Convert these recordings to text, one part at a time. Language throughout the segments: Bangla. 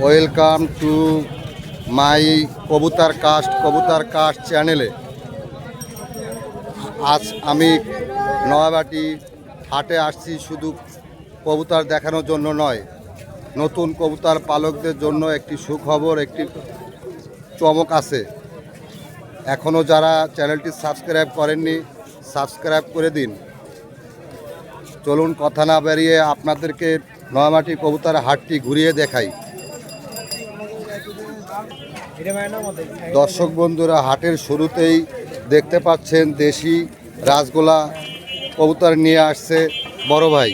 ওয়েলকাম টু মাই কবুতর কাস্ট চ্যানেলে। আজ আমি নয়াবাটি হাটে আসছি শুধু কবুতর দেখানোর জন্য নয়, নতুন কবুতর পালকদের জন্য একটি সুখবর, একটি চমক আছে। এখনও যারা চ্যানেলটি সাবস্ক্রাইব করেননি সাবস্ক্রাইব করে দিন। চলুন কথা না বেরিয়ে আপনাদেরকে নয়ামাটি কবুতর হাটটি ঘুরিয়ে দেখাই। দর্শক বন্ধুরা, হাটের শুরুতেই দেখতে পাচ্ছেন দেশি রাজগোলা কবুতর নিয়ে আসছে বড় ভাই।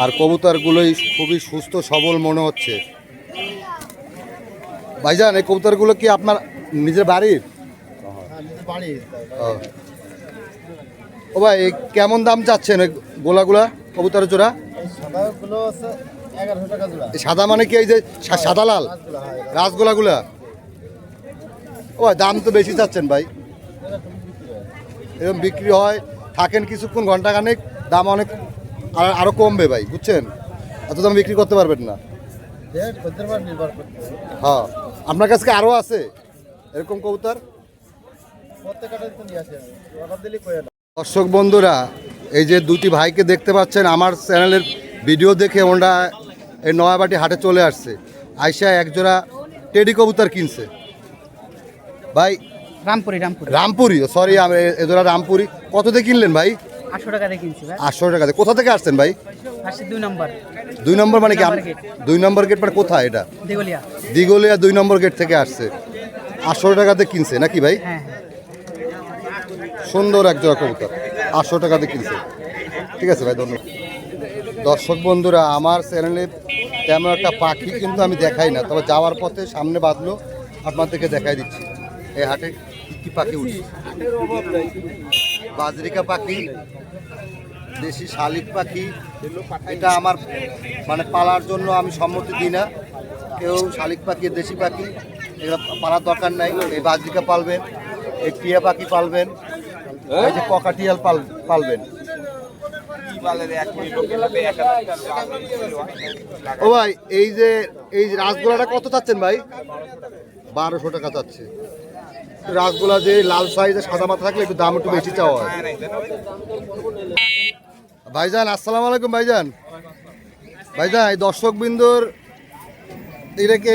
আর কবুতরগুলোই খুবই সুস্থ সবল মনে হচ্ছে। ভাইজান, এই কবুতরগুলো কি আপনার নিজের বাড়ির? ও ভাই, কেমন দাম চাচ্ছেন ওই গোলাগুলা কবুতরের জোড়া? সাদা মানে কি এই যে সাদা লাল রাসগোলাগুলা? ও ভাই, দাম তো বেশি চাচ্ছেন ভাই। এরকম বিক্রি হয়, থাকেন কিছুক্ষণ ঘন্টাখানেক, দাম অনেক আরো কমবে ভাই, বুঝছেন? এত দাম বিক্রি করতে পারবেন না। হ্যাঁ, আপনার কাছে আরো আছে এরকম কবুতর? দর্শক বন্ধুরা, এই যে দুটি ভাইকে দেখতে পাচ্ছেন, আমার চ্যানেলের ভিডিও দেখে ওরা এই নয়াবাটি হাটে চলে আসছে। আইসা একজোড়া টেডি কবুতর কিনছে ভাই। রামপুরি, সরি, এজোড়া রামপুরি। কত দিয়ে কিনলেন ভাই? 800 টাকা দিয়ে কিনছি ভাই। 800 টাকা দিয়ে। কোথা থেকে আসছেন ভাই? আসছে 2 নম্বর। 2 নম্বর মানে কি? 2 নম্বর গেট মানে কোথায় এটা? দিগলিয়া 2 নম্বর গেট থেকে আসছে। 800 টাকাতে কিনছে নাকি ভাই? হ্যাঁ, সুন্দর একজোড়া কবুতর 800 টাকা দিয়ে কিনছে। ঠিক আছে ভাই, ধন্যবাদ। দর্শক বন্ধুরা, আমার চ্যানেলে তেমন একটা পাখি কিন্তু আমি দেখাই না, তবে যাওয়ার পথে সামনে বাঁধলো আপনাদেরকে দেখাই দিচ্ছি। এই হাটে কি পাখি উঠছে। বাজরিকা পাখি, দেশি শালিক পাখি। এটা আমার মানে পালার জন্য আমি সম্মতি দিই না। কেউ শালিক পাখি, দেশি পাখি এগুলো পালার দরকার নাই। এই বাজরিকা পালবেন, এই টিয়া পাখি পালবেন, এই যে ককাটিয়াল পালবেন। ও ভাই, এই যে রাসগোলাটা কত চাচ্ছেন ভাই? 1200 টাকা চাচ্ছে। রাসগোলা যে লাল সাইজে সাদা মাথা থাকলে একটু দাম একটু বেশি চাওয়া হয়। ভাইজান, আসসালামু আলাইকুম ভাইজান। ভাইজান, এই দর্শক বিন্দুর এটাকে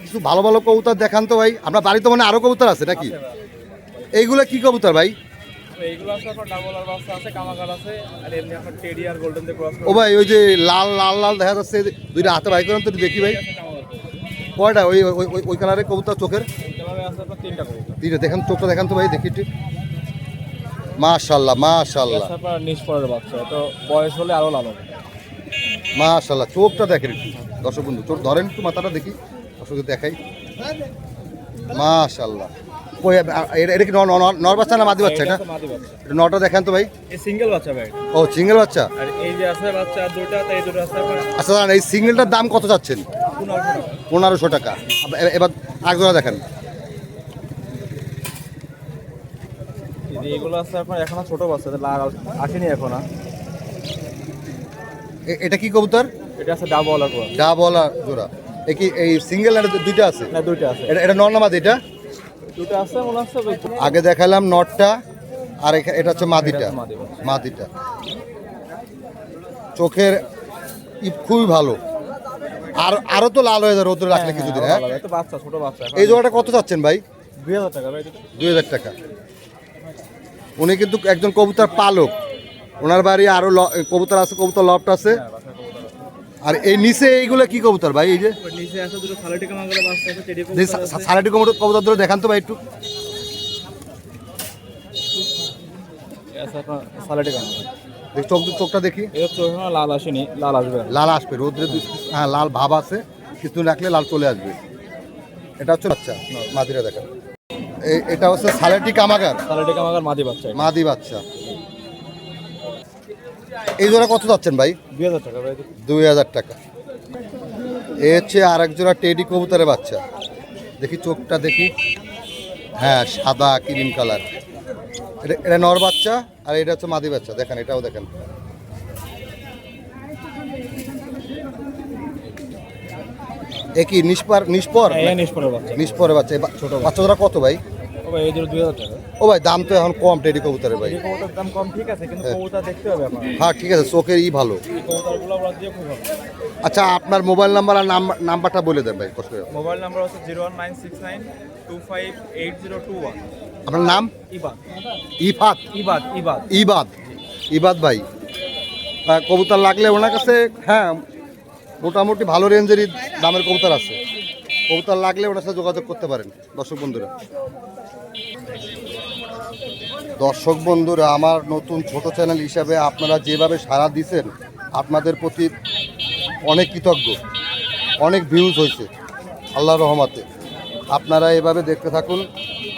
কিছু ভালো ভালো কবুতর দেখান তো ভাই। আপনার বাড়িতে মানে আরো কবুতর আছে নাকি? এইগুলো কি কবুতর ভাই? ও ভাই, ওই যে লাল লাল লাল দেখা যাচ্ছে, দুইটা হাতে ভাই করেন তো দেখি ভাই। কয়টা ওই ওই কালারের কবুতর? চোখের 3টা। দেখেন চোখটা, দেখান তো ভাই দেখি একটু। মাশাআল্লাহ মাশাআল্লাহ, বয়স হলে আরো লাল হবে। মাশাআল্লাহ, চোখটা দেখেন একটু দর্শক বন্ধু। চোখ ধরেন একটু, মাথাটা দেখি দর্শকদের দেখাই। মাশাআল্লাহ। এটা কি নর বাচ্চা না মাদি বাচ্চা? এটা নটা দেখান তো ভাই। সিঙ্গেল বাচ্চা ভাই। ও, সিঙ্গেল বাচ্চা। আর এই যে আছে বাচ্চা দুটো, তাই দুটো আছে। আচ্ছা, এই সিঙ্গেলটার দাম কত চাচ্ছেন? 1500 টাকা। এবার একজোড়া দেখেন। এগুলো আছে আপনার এখনো ছোট বাচ্চা, আসেনি এখনো। এটা কি কবুতর? এটা আছে ডাবওয়ালা জোড়া। এই সিঙ্গেল আর দুইটা আছে? না, দুইটা আছে। এটা নর না মাদি? এটা দুটো আছে মনে আছে। আগে দেখালাম নটটা, আর এটা হচ্ছে মাদিটা। চোখের খুবই ভালো। আরো তো লাল হয়ে যায় রোদ্রে রাখলে কিছুদিন। হ্যাঁ, বাচ্চা, ছোট বাচ্চা। এই জোড়াটা কত চাচ্ছেন ভাই? 2000 টাকা ভাই। 2000 টাকা। উনি কিন্তু একজন কবুতর পালক। ওনার বাড়ি আরো কবুতর আছে, কবুতর লফট আছে। আর এই নিচে এইগুলো কি কবুতর ভাই? এই যে নিচে আছে দুটো সালাটি কামাগুলো বাচ্চা আছে, টেডি সালাটি কবুতর ধরে দেখান তো ভাই একটু। আছে আপনার সালাটি কামা। চোখটা দেখি। এর চোখ লাল আসেনি, লাল আসবে। লাল আসবে রোদ্রে, হ্যাঁ লাল ভাব আছে, কিছু রাখলে লাল চলে আসবে। এটা হচ্ছে বাচ্চা, মাদিরা দেখেন। এটা হচ্ছে সালাটি কামাগার মাদি বাচ্চা। এই জোড়া কত যাচ্ছেন ভাই? 2000 টাকা ভাই। 2000 টাকা। এ হচ্ছে আরেক জোড়া টেডি কবুতরের বাচ্চা। দেখি চোখটা দেখি। হ্যাঁ, সাদা ক্রিম কালার। এটা নর বাচ্চা, আর এটা হচ্ছে মাদি বাচ্চা। দেখেন, এটাও দেখেন। এ কি নিষ্পর এই নিষ্পরের বাচ্চা নিষ্পরের বাচ্চা ছোট বাচ্চা জোড়া কত ভাই? ও ভাই এই জোড়া 2000 টাকা। ও ভাই দাম তো এখন কম টেডি কবুতরের ভাই। এই কবুতরের দাম কম ঠিক আছে, কিন্তু কবুতর দেখতে হবে আপনার। হ্যাঁ ঠিক আছে, চোখের ভালো। এই কবুতরগুলো ওরা দিয়ে খুব ভালো। আচ্ছা আপনার মোবাইল নাম্বার আর নাম্বারটা বলে দেন ভাই কষ্ট করে। মোবাইল নাম্বার হচ্ছে 01969258021। আপনার নাম? ইবাদ। ইফাত ইবাদ ইবাদ ইবাদ ইবাদ ভাই। কবুতর লাগলে ওনার কাছে হ্যাঁ মোটামুটি ভালো রেঞ্জেরই দামের কবুতর আছে। কবুতর লাগলে ওনার সাথে যোগাযোগ করতে পারেন। দর্শক বন্ধুরা আমার নতুন ছোট চ্যানেল হিসাবে আপনারা যেভাবে সাড়া দিয়েছেন আপনাদের প্রতি অনেক কৃতজ্ঞ। অনেক ভিউজ হয়েছে আল্লাহর রহমতে। আপনারা এভাবে দেখতে থাকুন।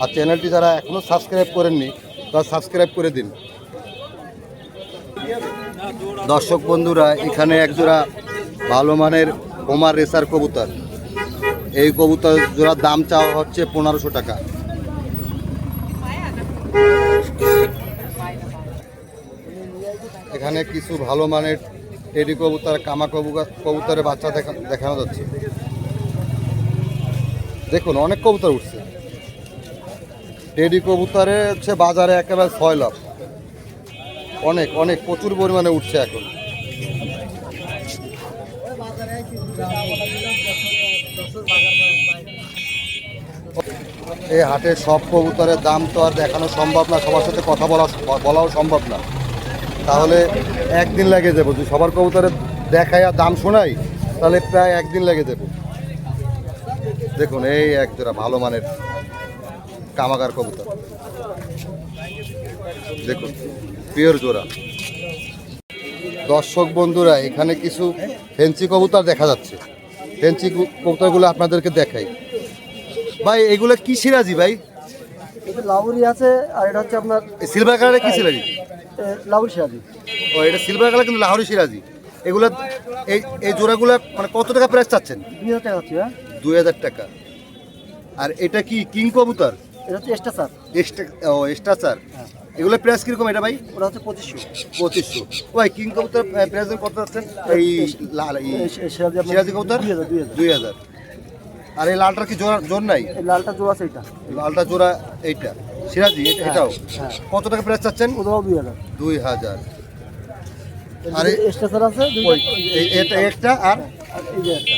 আর চ্যানেলটি যারা এখনও সাবস্ক্রাইব করেননি তারা সাবস্ক্রাইব করে দিন। দর্শক বন্ধুরা এখানে একজোড়া ভালো মানের হোমার রেসার কবুতর। এই কবুতর জোড়ার দাম চাওয়া হচ্ছে 1500 টাকা। এখানে কিছু ভালো মানের টেডি কবুতর কামা কবুতরের বাচ্চা দেখানো যাচ্ছে। দেখুন অনেক কবুতর উঠছে। টেডি কবুতরে হচ্ছে বাজারে একেবারে 6 লাখ। অনেক অনেক প্রচুর পরিমাণে উঠছে এখন। এই হাটে সব কবুতরের দাম তো আর দেখানো সম্ভব না, সবার সাথে কথা বলাও সম্ভব না। তাহলে একদিন লেগে যাবো। যদি সবার কবুতরের দেখাই আর দাম শোনাই তাহলে প্রায় একদিন লেগে যাবো। দেখুন এই এক জোড়া ভালো মানের কামাগার কবুতর, দেখুন পিওর জোড়া। দর্শক বন্ধুরা এখানে কিছু ফেন্সি কবুতর দেখা যাচ্ছে। ফেন্সি কবুতরগুলো আপনাদেরকে দেখাই। ভাই এগুলো কি সিরাজি ভাই? এটা লাউরি আছে, আর এটা হচ্ছে আপনার সিলভার কালারের কি সিরাজি? লাউরি সিরাজি। ও এটা সিলভার কালার কিন্তু লাহোরি সিরাজি। এগুলো এই জোড়াগুলো মানে কত টাকা প্রাইস চাচ্ছেন? 2000 টাকা হচ্ছে। 2000 টাকা। আর এটা কি কিং কবুতর? এটা হচ্ছে এক্সট্রা স্যার। স্টাচার। এগুলো প্রাইস কিরকম এটা ভাই? ওটা হচ্ছে 2500। 2500। ভাই কিং কবুতর প্রাইস কত যাচ্ছেন? এই সিরাজি কবুতর 2000। আর এই লালটার কি জোর নাই? এই লালটা জোড়া আছে এটা। লালটা জোড়া এইটা সিরাজি এটাও হ্যাঁ। কত টাকা প্রাইস চাচ্ছেন? ওটাও 2000। 2000। আরে এক্সট্রা স্যার আছে ওই এটা একটা আর এই যে একটা।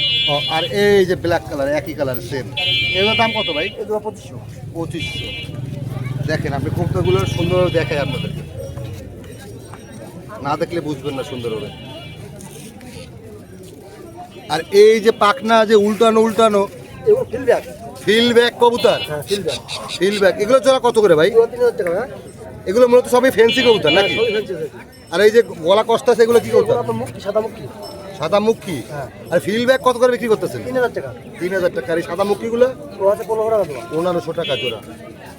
আর এই যে ব্ল্যাক কালার একই কালার সেম, এগুলোর দাম কত ভাই? এই দুটো 2500। 2500। দেখেন আপনি কবুতরগুলো সুন্দর দেখায় আপনাদেরকে, না দেখলে বুঝবেন না সুন্দর হবে। আর এই যে পাখনা যে উল্টানো এগুলো ফিল্ডব্যাক। ফিল্ডব্যাক কবুতর। হ্যাঁ ফিল্ডব্যাক। ফিল্ডব্যাক এগুলো জোড়া কত করে ভাই? 3000 টাকা। হ্যাঁ এগুলো মূলত সবই ফ্যান্সি কবুতর নাকি? সবই ফেলছে। আর এই যে গলা কস্তা সেগুলো কি কবুতর? আপনার মুক্তি, সাদা মুক্তি। সাদা মুখী। হ্যাঁ। আর ফিল্ডব্যাক কত করে বিক্রি করতেছেন? 3000 টাকা। 3000 টাকা। আর এই সাদা মুখীগুলো ও আছে 1500 টাকা জোড়া। 1500 টাকা জোড়া।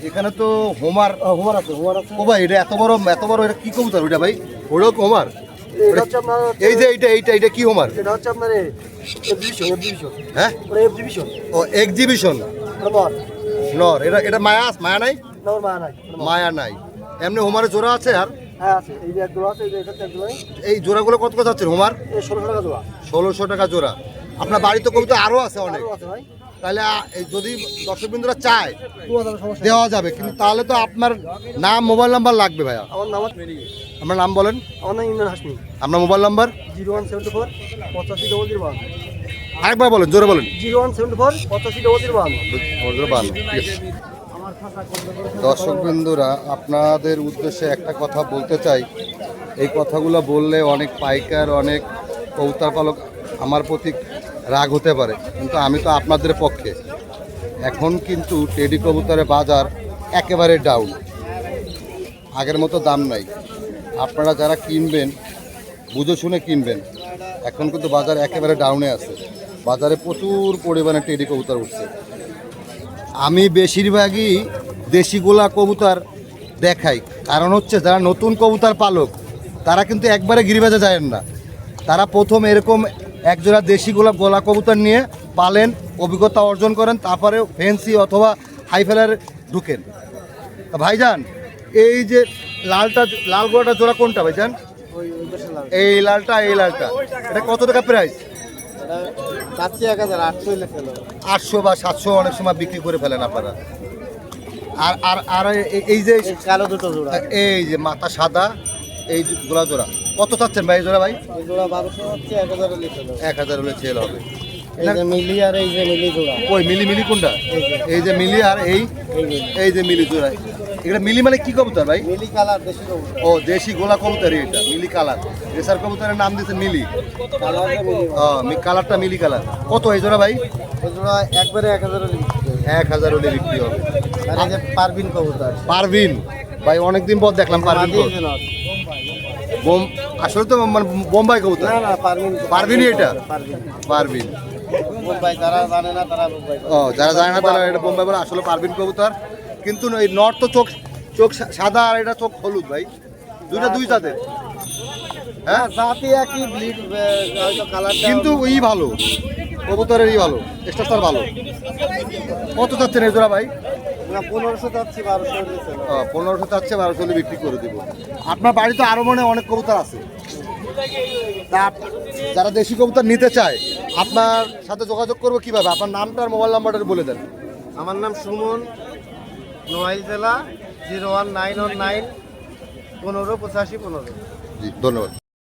এখানে তো হোমার। হোমার আছে, হোমার আছে। ও ভাই এটা এত বড় এটা কি কবুতর ওইটা ভাই? ওটাও কি হোমার? এটা হচ্ছে আপনার এই যে এইটা কি হোমার? এটা হচ্ছে আপনার এক্সিবিশন। হ্যাঁ ওটা এক্সিবিশন। ও এক্সিবিশন এটা নর। নর। এটা মায়া নাই? নর মায়া নাই। মায়া নাই। এমনি হোমারের জোড়া আছে? আর হ্যাঁ আছে, এই যে এক জোড়া আছে, এই যে এটা এক জোড়া। এই জোড়াগুলো কত কথা হচ্ছে হোমার? এই 1600 টাকা জোড়া। 1600 টাকা জোড়া। আপনার বাড়িতে কবুতর আরো আছে অনেক। আরো আছে ভাই। তাহলে যদি দর্শকবৃন্দরা চায় 2000 সমস্যা। দেওয়া যাবে, কিন্তু তাহলে তো আপনার নাম মোবাইল নাম্বার লাগবে ভাইয়া। আমার নাম আপনার নাম বলেন। আমার নাম ইমরান হাসমি। আপনার মোবাইল নাম্বার 0174 850052। আরেকবার বলেন, জোরে বলেন। 0174 850052। দর্শকবৃন্দরা আপনাদের উদ্দেশ্যে একটা কথা বলতে চাই। এই কথাগুলো বললে অনেক পাইকার অনেক কবুতর পালক আমার প্রতি রাগ হতে পারে, কিন্তু আমি তো আপনাদের পক্ষে। এখন কিন্তু টেডি কবুতরের বাজার একেবারে ডাউন, আগের মতো দাম নাই। আপনারা যারা কিনবেন বুঝে শুনে কিনবেন। এখন কিন্তু বাজার একেবারে ডাউনে আছে। বাজারে প্রচুর পরিমাণে টেডি কবুতর উঠছে। আমি বেশিরভাগই দেশিগুলা কবুতর দেখাই, কারণ হচ্ছে যারা নতুন কবুতর পালক তারা কিন্তু একবারে গিরিবাজে যায় না। তারা প্রথম এরকম একজোড়া দেশিগুলা গোলা কবুতর নিয়ে পালেন, অভিজ্ঞতা অর্জন করেন, তারপরে ফেন্সি অথবা হাইফেলার ঢুকেন। ভাইজান এই যে লাল গোলাটা জোড়া কোনটা ভাইজান? এই লালটা এটা কত টাকা প্রাইস? চাচ্ছি 1000 800 হইলে ফেলো 800 বা 700 অনেক সময় বিক্রি করে ফেলেন আপনারা। আর আর আর এই যে কালো দুটো জোড়া এই যে মাথা সাদা এই গোলা জোড়া কত চাচ্ছেন ভাই এই জোড়া ভাই? এই জোড়া 1200 হচ্ছে 1000 হইলে ফেলো 1000 হলে সেল হবে। এই যে মিলি আর এই যে মিলি জোড়া ওই মিলি কোনটা? এই যে মিলি আর এই যে মিলি জোড়া। এটা মিলি মানে কি কবুতর ভাই? মিলি কালার বেশি কবুতর ও দেশি গোলা কবুতর এটা মিলি কালার। রেসার কবুতরের নাম দিয়েছে মিলি। কালারটা মিলি কালারটা মিলি কালার। কত এই জোড়া ভাই? এই জোড়া একবারে 1000 হইলে বিক্রি হবে। 1000 হলে বিক্রি হবে। আর এই যে পারবিন কবুতর পারভিন ভাই অনেকদিন পর দেখলাম পারভিন মাদি এই যে নর। আসলে তো মানে বোম্বাই কবুতর। না না পারবিন পারভিনই এটা? পারবিন পারভিন। মুম্বাই যারা জানে না তারা মুম্বাই যারা জানে না তারা এটা বোম্বাই বলে, আসলে পারভিন কবুতর। কিন্তু এই নর তো চোখ চোখ সাদা আর এটা চোখ হলুদ ভাই, দুইটা দুই জাতের। হ্যাঁ জাতি একই ব্লিড হয়তো কালারটা কিন্তু ই ভালো কবুতরের ভালো, স্ট্রাকচার ভালো। কত চাচ্ছেন এই জোড়া ভাই? না 1500 যাচ্ছি 1200 হইলে ফেলো 1500 চাচ্ছে, 1200 হলে বিক্রি করে দিব। আপনার বাড়িতে আরো মনে হয় অনেক কবুতর আছে, তা যারা দেশি কবুতর নিতে চায় আপনার সাথে যোগাযোগ করবো কিভাবে? আপনার নামটা আর মোবাইল নাম্বারটা বলে দেন। আমার নাম সুমন, নোয়াইল জেলা 01919 15 85 15। জি ধন্যবাদ।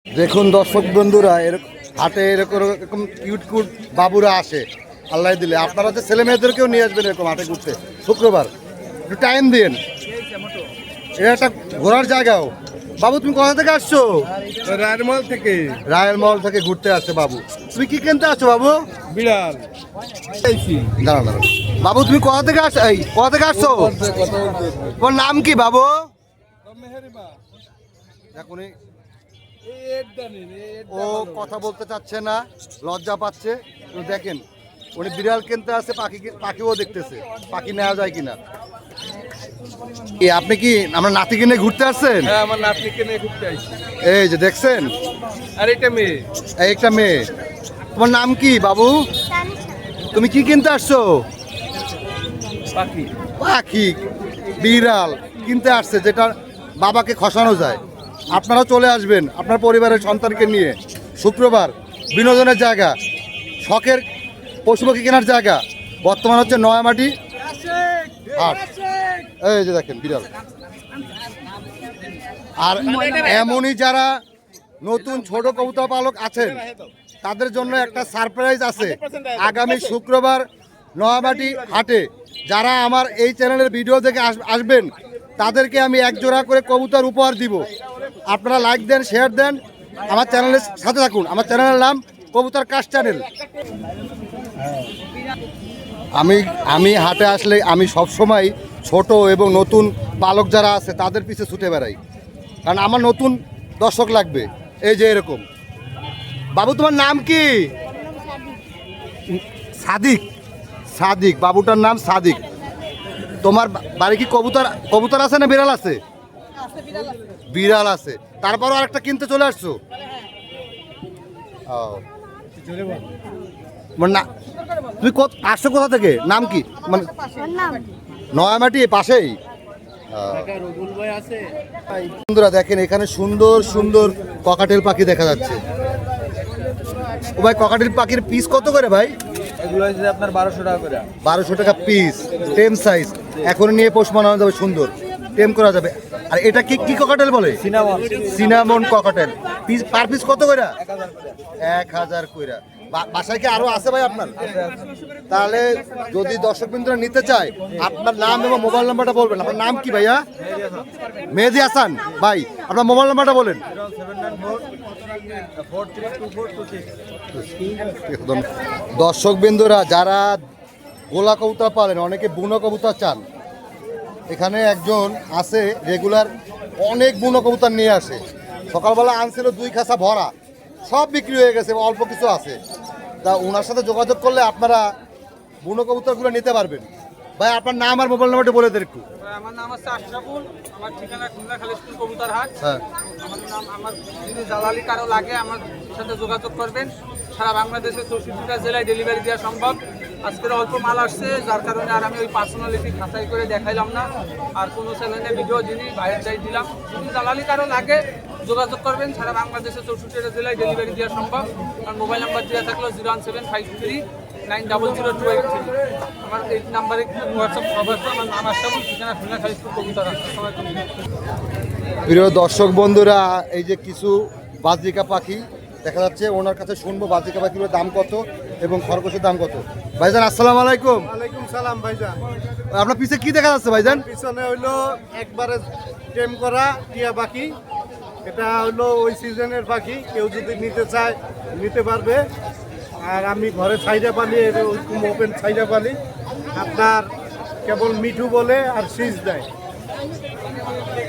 দেখুন দর্শক বন্ধুরা, হাটে এরকম কিউট কিউট বাবুরা আসে আল্লাহ দিলে। আপনারা যে ছেলে মেয়েদেরকেও নিয়ে আসবেন এরকম হাটে ঘুরতে শুক্রবার, একটু টাইম দিন। এটা একটা ঘোরার জায়গাও। বাবু তুমি কোথা থেকে আসছো? রায়মল থেকে। রায়ের মহল থেকে ঘুরতে আসছে বাবু। তুমি কি কিনতে আসছো বাবু? বিড়াল। দাঁড়ান দাঁড়ান। বাবু তুমি কোথা থেকে আসছো? এই কোথা থেকে আসছো? তোমার নাম কি বাবু? এখনই ও কথা বলতে চাচ্ছে না, লজ্জা পাচ্ছে। তো দেখেন উনি বিড়াল কিনতে আসছে, পাখিও দেখতেছে, পাখি নেওয়া যায় কিনা। আপনি কি আমরা নাতি কিনে ঘুরতে আসছেন? হ্যাঁ আমার নাতনিকে নিয়ে ঘুরতে আইছি। এই যে দেখছেন, আর এটা মেয়ে। এই একটা মেয়ে। তোমার নাম কি বাবু? তুমি কি কিনতে আসছো? পাখি। পাখি বিড়াল কিনতে আসছে, যেটা বাবাকে খসানো যায়। আপনারা চলে আসবেন আপনার পরিবারের সন্তানকে নিয়ে শুক্রবার, বিনোদনের জায়গা, শখের পশু পাখি কেনার জায়গা। বর্তমান হচ্ছে নয়ামাটি হাট। এই যে দেখেন বিড়াল। আর এমনই যারা নতুন ছোট কবুতর পালক আছেন তাদের জন্য একটা সারপ্রাইজ আছে। আগামী শুক্রবার নয়ামাটি হাটে যারা আমার এই চ্যানেলের ভিডিও দেখে আসবেন তাদেরকে আমি এক জোড়া করে কবুতর উপহার দিব। আপনারা লাইক দেন, শেয়ার দেন, আমার চ্যানেলের সাথে থাকুন। আমার চ্যানেলের নাম কবুতর কাশ চ্যানেল। আমি হাটে আসলে আমি সবসময় ছোট এবং নতুন পালক যারা আছে তাদের পিছে ছুটে বেড়াই, কারণ আমার নতুন দর্শক লাগবে। এই যে এরকম। বাবু তোমার নাম কি? সাদিক। সাদিক, বাবুটার নাম সাদিক। তোমার বাড়ি কি কবুতর আছে না বিড়াল আছে? বিড়াল আছে, তারপরও আরেকটা কিনতে চলে আসছো। না তুমি আসছো কোথা থেকে? নাম কি? মানে নয়ামাটি পাশেই। বন্ধুরা দেখেন এখানে সুন্দর সুন্দর ককাটেল পাখি দেখা যাচ্ছে। ও ভাই ককাটেল পাখির পিস কত করে ভাই? এগুলো হচ্ছে আপনার 1200 টাকা করে। 1200 টাকা পিস, টেম সাইজ। এখন নিয়ে পোষ মানানো যাবে, সুন্দর টেম করা যাবে। আর এটা কি কি ককাটেল বলে? Cinnamon. Cinnamon cockatiel. Piece per piece কত করে? 1000 কইরা। বাসায় কি আরো আছে ভাই আপনার? তাহলে যদি দর্শক বিন্দুরা নিতে চায় আপনার নাম এবং মোবাইল নাম্বারটা বলবেন। আপনার নাম কি ভাইয়া? মেহেদি হাসান ভাই, আপনার মোবাইল নাম্বারটা বলেন। 0794 দর্শক বিন্দুরা যারা গোলা কবুতর পালেন, অনেকে বুনো কবুতর চান, এখানে একজন আছে রেগুলার, অনেক বুনো কবুতর নিয়ে আসে। সকালবেলা আনছিল 2 খাঁচা ভরা, সব বিক্রি হয়ে গেছে, অল্প কিছু আছে। তা ওনার সাথে যোগাযোগ করলে আপনারা বুনো কবুতরগুলো নিতে পারবেন। ভাই আপনার নাম আর মোবাইল নাম্বারটা বলে দেন একটু। আমার নাম হচ্ছে আশরাফুল, আমার ঠিকানা খুলনা খালিশপুর কবুতর হাট। হ্যাঁ, আমার যদি জালালি কারো লাগে আমার সাথে যোগাযোগ করবেন। সারা বাংলাদেশে 64টা জেলায় ডেলিভারি দেওয়া সম্ভব। আজকের অল্প মাল আসছে, যার কারণে আর আমি ওই পার্সোনালিটি খাতাই করে দেখাইলাম না। আর কোনো চ্যানেলে ভিডিও যিনি বাইরে যাই দিলাম। যদি জালালি কারো লাগে যোগাযোগ করবেন। সারা বাংলাদেশে 64টা জেলায় ডেলিভারি দেওয়া সম্ভব। আর মোবাইল নাম্বার দেওয়া থাকলো 01753900283। আমার এই নাম্বারে হোয়াটসঅ্যাপ অবস্থা, আমার নাম আশরাফুল, ঠিকানা খুলনা খালিশপুর কবুতর আছে। প্রিয় দর্শক বন্ধুরা, এই যে কিছু বাজরিকা পাখি দেখা যাচ্ছে, ওনার কাছে শুনবো বাজরিকা পাখিগুলোর দাম কত এবং খরগোশের দাম কত। ভাইজান আসসালামু আলাইকুম। ওয়ালাইকুম সালাম ভাইজান। আপনার পিছে কি দেখা যাচ্ছে ভাইজান? পিছনে হইলো একবারে টেম করা টিয়া পাখি। এটা হইলো ওই সিজনের পাখি, কেউ যদি নিতে চায় নিতে পারবে। আর আমি ঘরে ছাইরা পালি, ওইরকম ওপেন ছাইরা পালি। আপনার কেবল মিঠু বলে আর সিজ দেয়।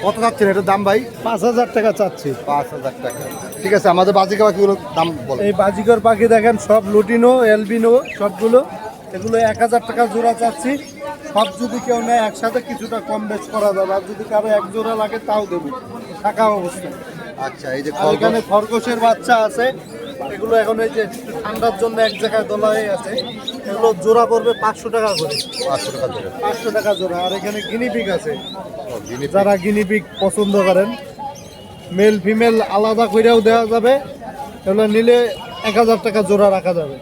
কত যাচ্ছেন এটার দাম ভাই? 5,000 টাকা চাচ্ছি। 5,000 টাকা। ঠিক আছে, আমাদের বাজরিকা পাখিগুলোর দাম বলো। এই বাজিকর পাখি দেখেন, সব লুটিনো এলবিনো সবগুলো, এগুলো 1,000 টাকা জোড়া চাচ্ছি। সব যদি কেউ নেয় একসাথে কিছুটা কম বেশ করা যাবে, আর যদি কারো এক জোড়া লাগে তাও দেবো থাকা অবস্থা। আচ্ছা, এই যে আর এখানে খরগোশের বাচ্চা আছে, এগুলো এখন এই যে ঠান্ডার জন্য এক জায়গায় দোলা হয়ে আছে, এগুলো জোড়া পড়বে 500 টাকা করে। 500 টাকা দেবে। 500 টাকা জোড়া। আর এখানে গিনিপিগ আছে, যারা গিনিপিগ পছন্দ করেন মেল ফিমেল আলাদা করেও দেওয়া যাবে। এগুলো নিলে 1,000 টাকা জোড়া রাখা যাবে।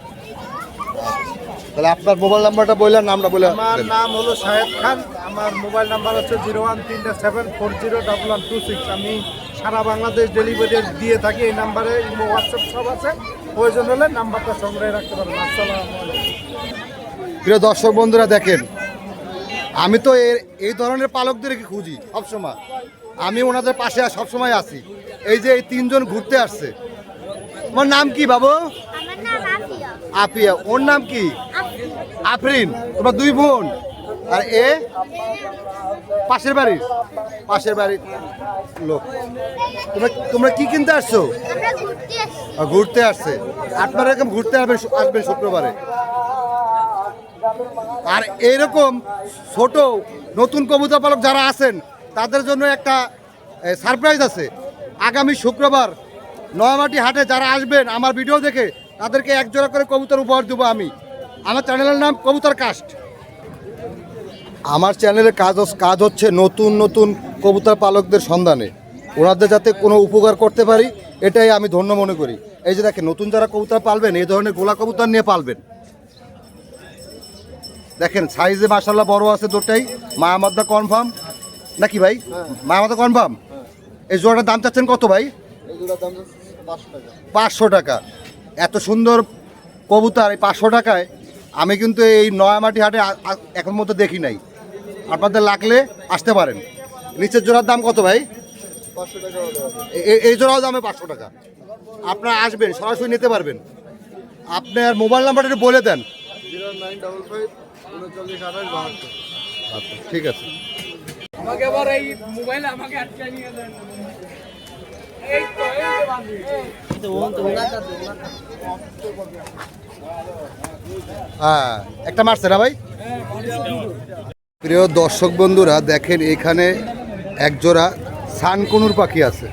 তাহলে আপনার মোবাইল নাম্বারটা বললেন, নামটা বলে। আমার নাম হলো শাহেদ খান, আমার মোবাইল নাম্বার হচ্ছে 01374401126। আমি সারা বাংলাদেশ ডেলিভারি দিয়ে থাকি। এই নাম্বারে ইমো হোয়াটসঅ্যাপ সব আছে, প্রয়োজন হলে নাম্বারটা সংগ্রহে রাখতে পারেন। আসসালামু আলাইকুম। প্রিয় দর্শক বন্ধুরা, দেখেন আমি তো এই ধরনের পালকদেরকে খুঁজি সবসময়, আমি ওনাদের পাশে সবসময় আছি। এই যে এই তিনজন ঘুরতে আসছে। তোমার নাম কি বাবু? আমার নাম আফিয়া। আপিয়া। ওর নাম কি? আফরিন। তোমার দুই বোন। আর এ পাশের বাড়ির লোক। তোমরা কি কিনতে আসছো? আমরা ঘুরতে আসছি। ঘুরতে আসছে। আপনারা এরকম ঘুরতে আসবেন শুক্রবারে। আর এইরকম ছোট নতুন কবুতর পালক যারা আছেন তাদের জন্য একটা সারপ্রাইজ আছে। আগামী শুক্রবার নয়ামাটি হাটে যারা আসবেন আমার ভিডিও দেখে তাদেরকে এক জোড়া করে কবুতর উপহার দেবো আমি। আমার চ্যানেলের নাম কবুতর কাস্ট। আমার চ্যানেলের কাজ হচ্ছে নতুন নতুন কবুতর পালকদের সন্ধানে, ওনাদের যাতে কোনো উপকার করতে পারি, এটাই আমি ধন্য মনে করি। এই যে দেখেন, নতুন যারা কবুতর পালবেন এই ধরনের গোলা কবুতর নিয়ে পালবেন। দেখেন সাইজে মাশাআল্লাহ বড় আছে দুটাই। মায়ামাদা কনফার্ম নাকি ভাই? মায়ামাদা কনফার্ম। এই জোড়াটার দাম চাচ্ছেন কত ভাই? 500 টাকা। এত সুন্দর কবুতর এই 500 টাকায় আমি কিন্তু এই নয়ামাটি হাটে এখন মতো দেখি নাই। আপনাদের লাগলে আসতে পারেন। নিচের জোড়ার দাম কত ভাই? 500 টাকা। এই জোড়াও দামে 500 টাকা। আপনারা আসবেন, সরাসরি নিতে পারবেন। আপনার মোবাইল নাম্বারটা একটু বলে দেন। 0955392872। আচ্ছা, ঠিক আছে। আমাকে আবার এই মোবাইল আমাকে আটকে নিয়ে দেন। এই তো এই যে বান্ধবী। হ্যাঁ, একটা মারছে না ভাই? প্রিয় দর্শক বন্ধুরা, দেখেন এখানে এক জোড়া সানকুনুর পাখি আছে।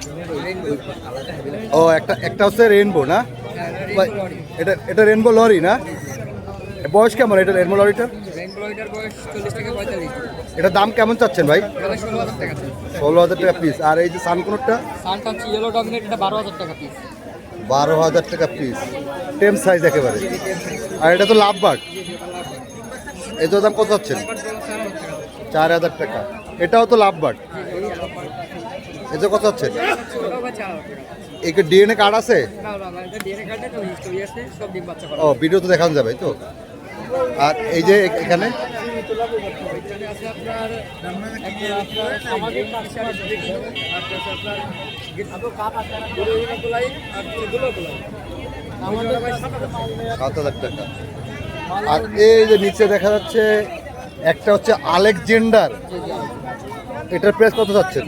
ও একটা হচ্ছে রেইনবো না? এটা রেইনবো লরি না? বয়স কেমন এটা রেইনবো লরিটার? এটার দাম কেমন চাচ্ছেন ভাই? 16,000 টাকা পিস। আর এই যে সানকুনুরটা? 12,000 টাকা পিস। টেম সাইজ একেবারে। আর এটা তো লাভ বার্ড। এটার দাম কত চাচ্ছেন? 4,000 টাকা। এটাও তো লাভ বার্ড। এটা কত চাচ্ছেন? এই ডিএনএ কার্ড আছে? ও, ভিডিও তো দেখানো যাবে তো। আর এই যে এখানে $7,000 টাকা। আর এই যে নিচে দেখা যাচ্ছে একটা হচ্ছে আলেকজান্ডার। এটার প্রাইস কত যাচ্ছেন?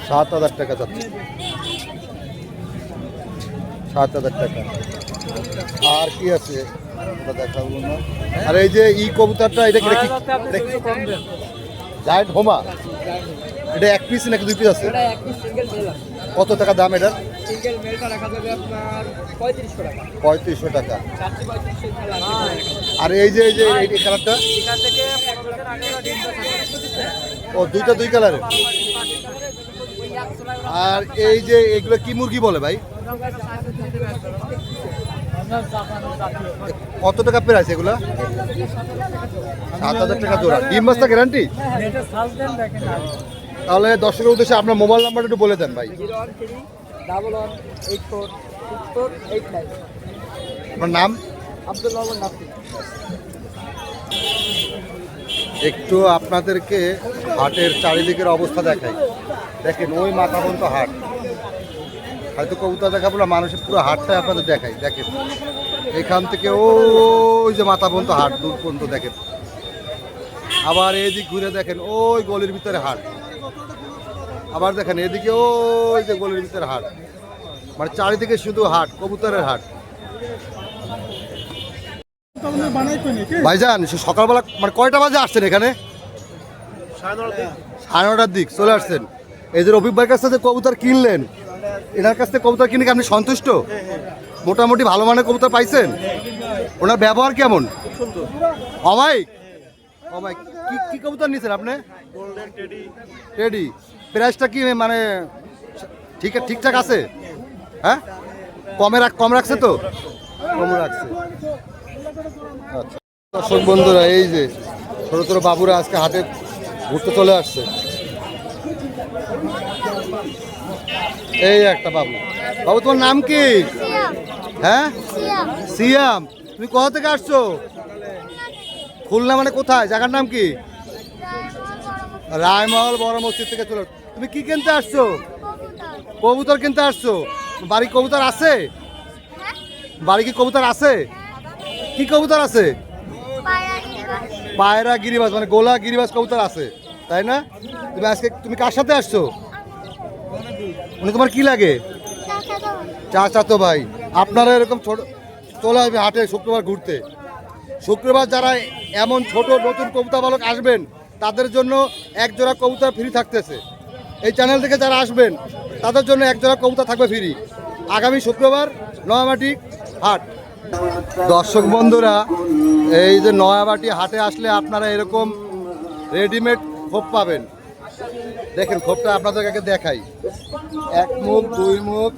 7,000 টাকা যাচ্ছে। 7,000 টাকা। আর কি আছে ওটা দেখাবো না। আর এই যে কবুতরটা, এটা জায়ান্ট হোমা, এটা এক পিস নাকি দুই পিস আছে? কত টাকা দাম এটা? 3500 টাকা। আর এই যে এই কালারটা? ও, দুই কালারের। আর এই যে এগুলো কি মুরগি বলে ভাই? কত টাকা প্রাইস এগুলা? 7,000 টাকা জোড়া। ডিম বাচ্চা গ্যারান্টি? তাহলে দর্শকের উদ্দেশ্যে আপনার মোবাইল নাম্বারটা একটু বলে দেন ভাই। 01111846489 আপনার নাম? আব্দুল রহমান নাফি। একটু আপনাদেরকে হাটের চারিদিকের অবস্থা দেখাই। দেখেন ওই মাথা পর্যন্ত হাট, হয়তো কবুতর দেখাবো না, মানুষের পুরো হাটটাই আপনাদের দেখাই। দেখেন এখান থেকে ওই যে মাথা পর্যন্ত হাট, দূর পর্যন্ত দেখেন। আবার এদিক ঘুরে দেখেন ওই গলির ভিতরে হাট, আবার দেখেন এদিকে ওই যে গলির ভিতরে হাট, মানে চারিদিকে শুধু হাট, কবুতরের হাট। ভাইজান সকালবেলা মানে কয়টা বাজে আসছেন এখানে? 9:30 দিক চলে আসছেন। এই যে রফিক ভাইয়ের কাছ থেকে কবুতর কিনলেন, এনার কাছ থেকে কবুতর কিনে কি আপনি সন্তুষ্ট? মোটামুটি ভালো মানের কবুতর পাইছেন? ওনার ব্যবহার কেমন? অমাইক অমাইক কি কি কবুতর নিয়েছেন আপনি? টেডি। প্রাইসটা কি মানে ঠিকঠাক আছে? হ্যাঁ, কম রাখছে তো? কম রাখছে। আচ্ছা দর্শক বন্ধুরা, এই যে ছোট ছোট বাবুরা আজকে হাটে ঘুরতে চলে আসছে। এই একটা বাবু। বাবু তোমার নাম কি? হ্যাঁ, সিয়াম। তুমি কোথা থেকে আসছো? খুলনা মানে কোথায়? জায়গার নাম কি? রায়মহল বড় মসজিদ থেকে চলে। তুমি কি কিনতে আসছো? কবুতর কিনতে আসছো? বাড়ি কবুতর আছে? বাড়ি কি কবুতর আছে? কি কবুতর আছে? পায়রা গিরিবাজ, মানে গোলা গিরিবাজ কবুতর আছে, তাই না? তুমি কার সাথে আসছো? উনি তোমার কি লাগে? চাচাতো ভাই। আপনারা এরকম ছোট চলে আসবে হাটে শুক্রবার ঘুরতে। শুক্রবার যারা এমন ছোট নতুন কবুতর বালক আসবেন তাদের জন্য এক জোড়া কবুতর ফ্রি থাকতেছে। এই চ্যানেল থেকে যারা আসবেন তাদের জন্য এক জোড়া কবুতর থাকবে ফ্রি আগামী শুক্রবার নয়াবাটি হাট। দর্শক বন্ধুরা, এই যে নয়াবাটি হাটে আসলে আপনারা এরকম রেডিমেড খোপ পাবেন। দেখেন খোপটা আপনাদেরকে দেখাই। 1 মুখ, 2 মুখ,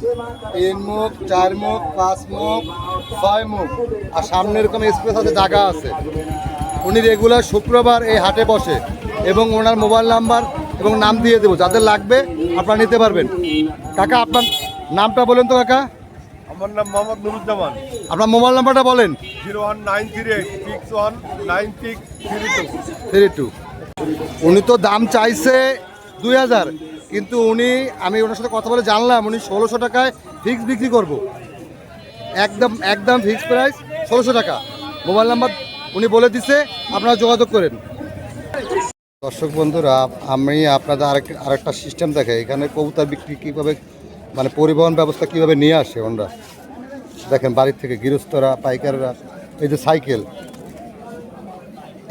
3 মুখ, 4 মুখ, 5 মুখ, 6 মুখ, আর সামনে এরকম স্পেস আছে, জায়গা আছে। উনি রেগুলার শুক্রবার এই হাটে বসে এবং ওনার মোবাইল নাম্বার এবং নাম দিয়ে দেবো, যাদের লাগবে আপনারা নিতে পারবেন। কাকা আপনার নামটা বলেন তো কাকা। আমার নাম মোহাম্মদ নুরুজ্জামান। আপনার মোবাইল নাম্বারটা বলেন। 01938619632। উনি তো দাম চাইছে 2000, কিন্তু আমি ওনার সাথে কথা বলে জানলাম উনি 1600 টাকায় ফিক্স বিক্রি করব। একদম ফিক্স প্রাইস 1600 টাকা। মোবাইল নাম্বার উনি বলে দিছে, আপনারা যোগাযোগ করেন। দর্শক বন্ধুরা, আমি আপনাদের আরেকটা সিস্টেম দেখাই। এখানে কবুতর বিক্রি কীভাবে, মানে পরিবহন ব্যবস্থা কীভাবে নিয়ে আসে ওনারা। দেখেন বাড়ির থেকে গৃহস্থরা, পাইকাররা, এই যে সাইকেল,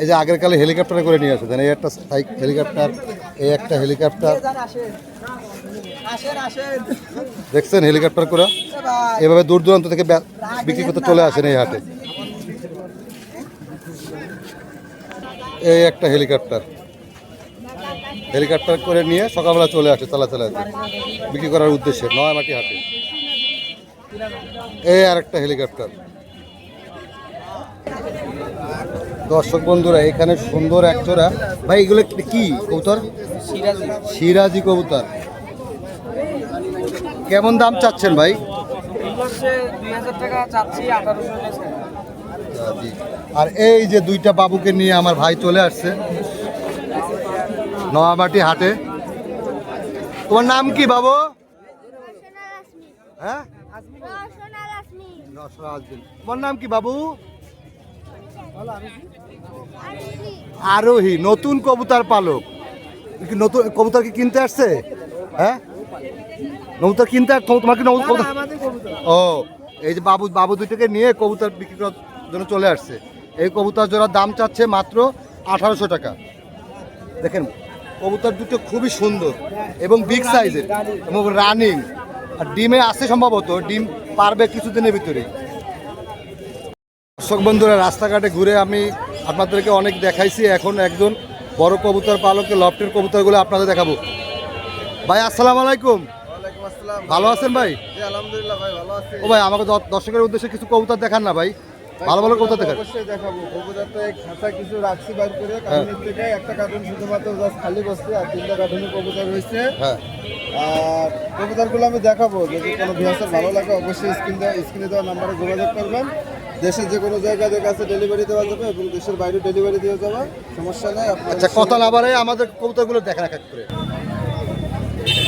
এই যে আগের কালে হেলিকপ্টারে করে নিয়ে আসে। এই একটা হেলিকপ্টার, এই একটা হেলিকপ্টার, দেখছেন হেলিকপ্টার করে এভাবে দূর দূরান্ত থেকে বিক্রি করতে চলে আসেন এই হাটে। এই একটা হেলিকপ্টার করে নিয়ে সকালবেলা চলে আসে চালাতে বিক্রি করার উদ্দেশ্যে নয়ামাটি হাটে। এই আর একটা হেলিকপ্টার। দর্শক বন্ধুরা, এখানে সুন্দর একজোড়া, ভাই এগুলো কি কবুতর? সিরাজি কবুতর। কেমন দাম চাচ্ছেন ভাই? 2000 টাকা চাচ্ছি, 1800 আর এই যে দুইটা বাবুকে নিয়ে আমার ভাই চলে আসছে নয়াবাটি হাটে। তোমার নাম কি বাবু? হ্যাঁ, তোমার নাম কি বাবু? আরোহী। নতুন কবুতর পালক, নতুন কবুতর কি কিনতে আসছে? হ্যাঁ, কবুতর কিনতে তোমার কি ও এই যে বাবু দুইটাকে নিয়ে কবুতর বিক্রি করার জন্য চলে আসছে। এই কবুতর জোড়ার দাম চাচ্ছে মাত্র 1800 টাকা। দেখেন কবুতর দুটো খুবই সুন্দর এবং বিগ সাইজের এবং রানিং, আর ডিমে আসছে, সম্ভবত ডিম পারবে কিছুদিনের ভিতরেই। দর্শক বন্ধুরা, রাস্তাঘাটে ঘুরে আমি আপনাদেরকে অনেক দেখাইছি। এখন একজন বড় কবুতর পালকের লফটের কবুতরগুলো আপনাদের দেখাবো। ভাই আসসালামু আলাইকুম। ভালো আছেন ভাই? আলহামদুলিল্লাহ ভাই ভালো আছি। ও ভাই আমাকে দর্শকের উদ্দেশ্যে কিছু কবুতর দেখান না ভাই, ভালো ভালো কবুতর দেখান। অবশ্যই দেখাবো। কবুতর তো এই খাতা কিছু রাখছি বাইর করে কার্টুনের থেকে, একটা কার্টুন শুধুমাত্র জাস্ট খালি বসছে আর 3টা কার্টুনে কবুতর রয়েছে। হ্যাঁ, আর কবুতরগুলো আমি দেখাবো, যদি কোনো ভিউয়ার্সের ভালো লাগে অবশ্যই স্ক্রিনে দেওয়া নাম্বারে যোগাযোগ করবেন। দেশের যে কোনো জায়গায় যে কাছে ডেলিভারি দেওয়া যাবে এবং দেশের বাইরে ডেলিভারি দেওয়া যাবে, সমস্যা নেই। আপনারা আচ্ছা কথা না বাড়াই আমাদের কবুতরগুলো দেখা এক এক করে।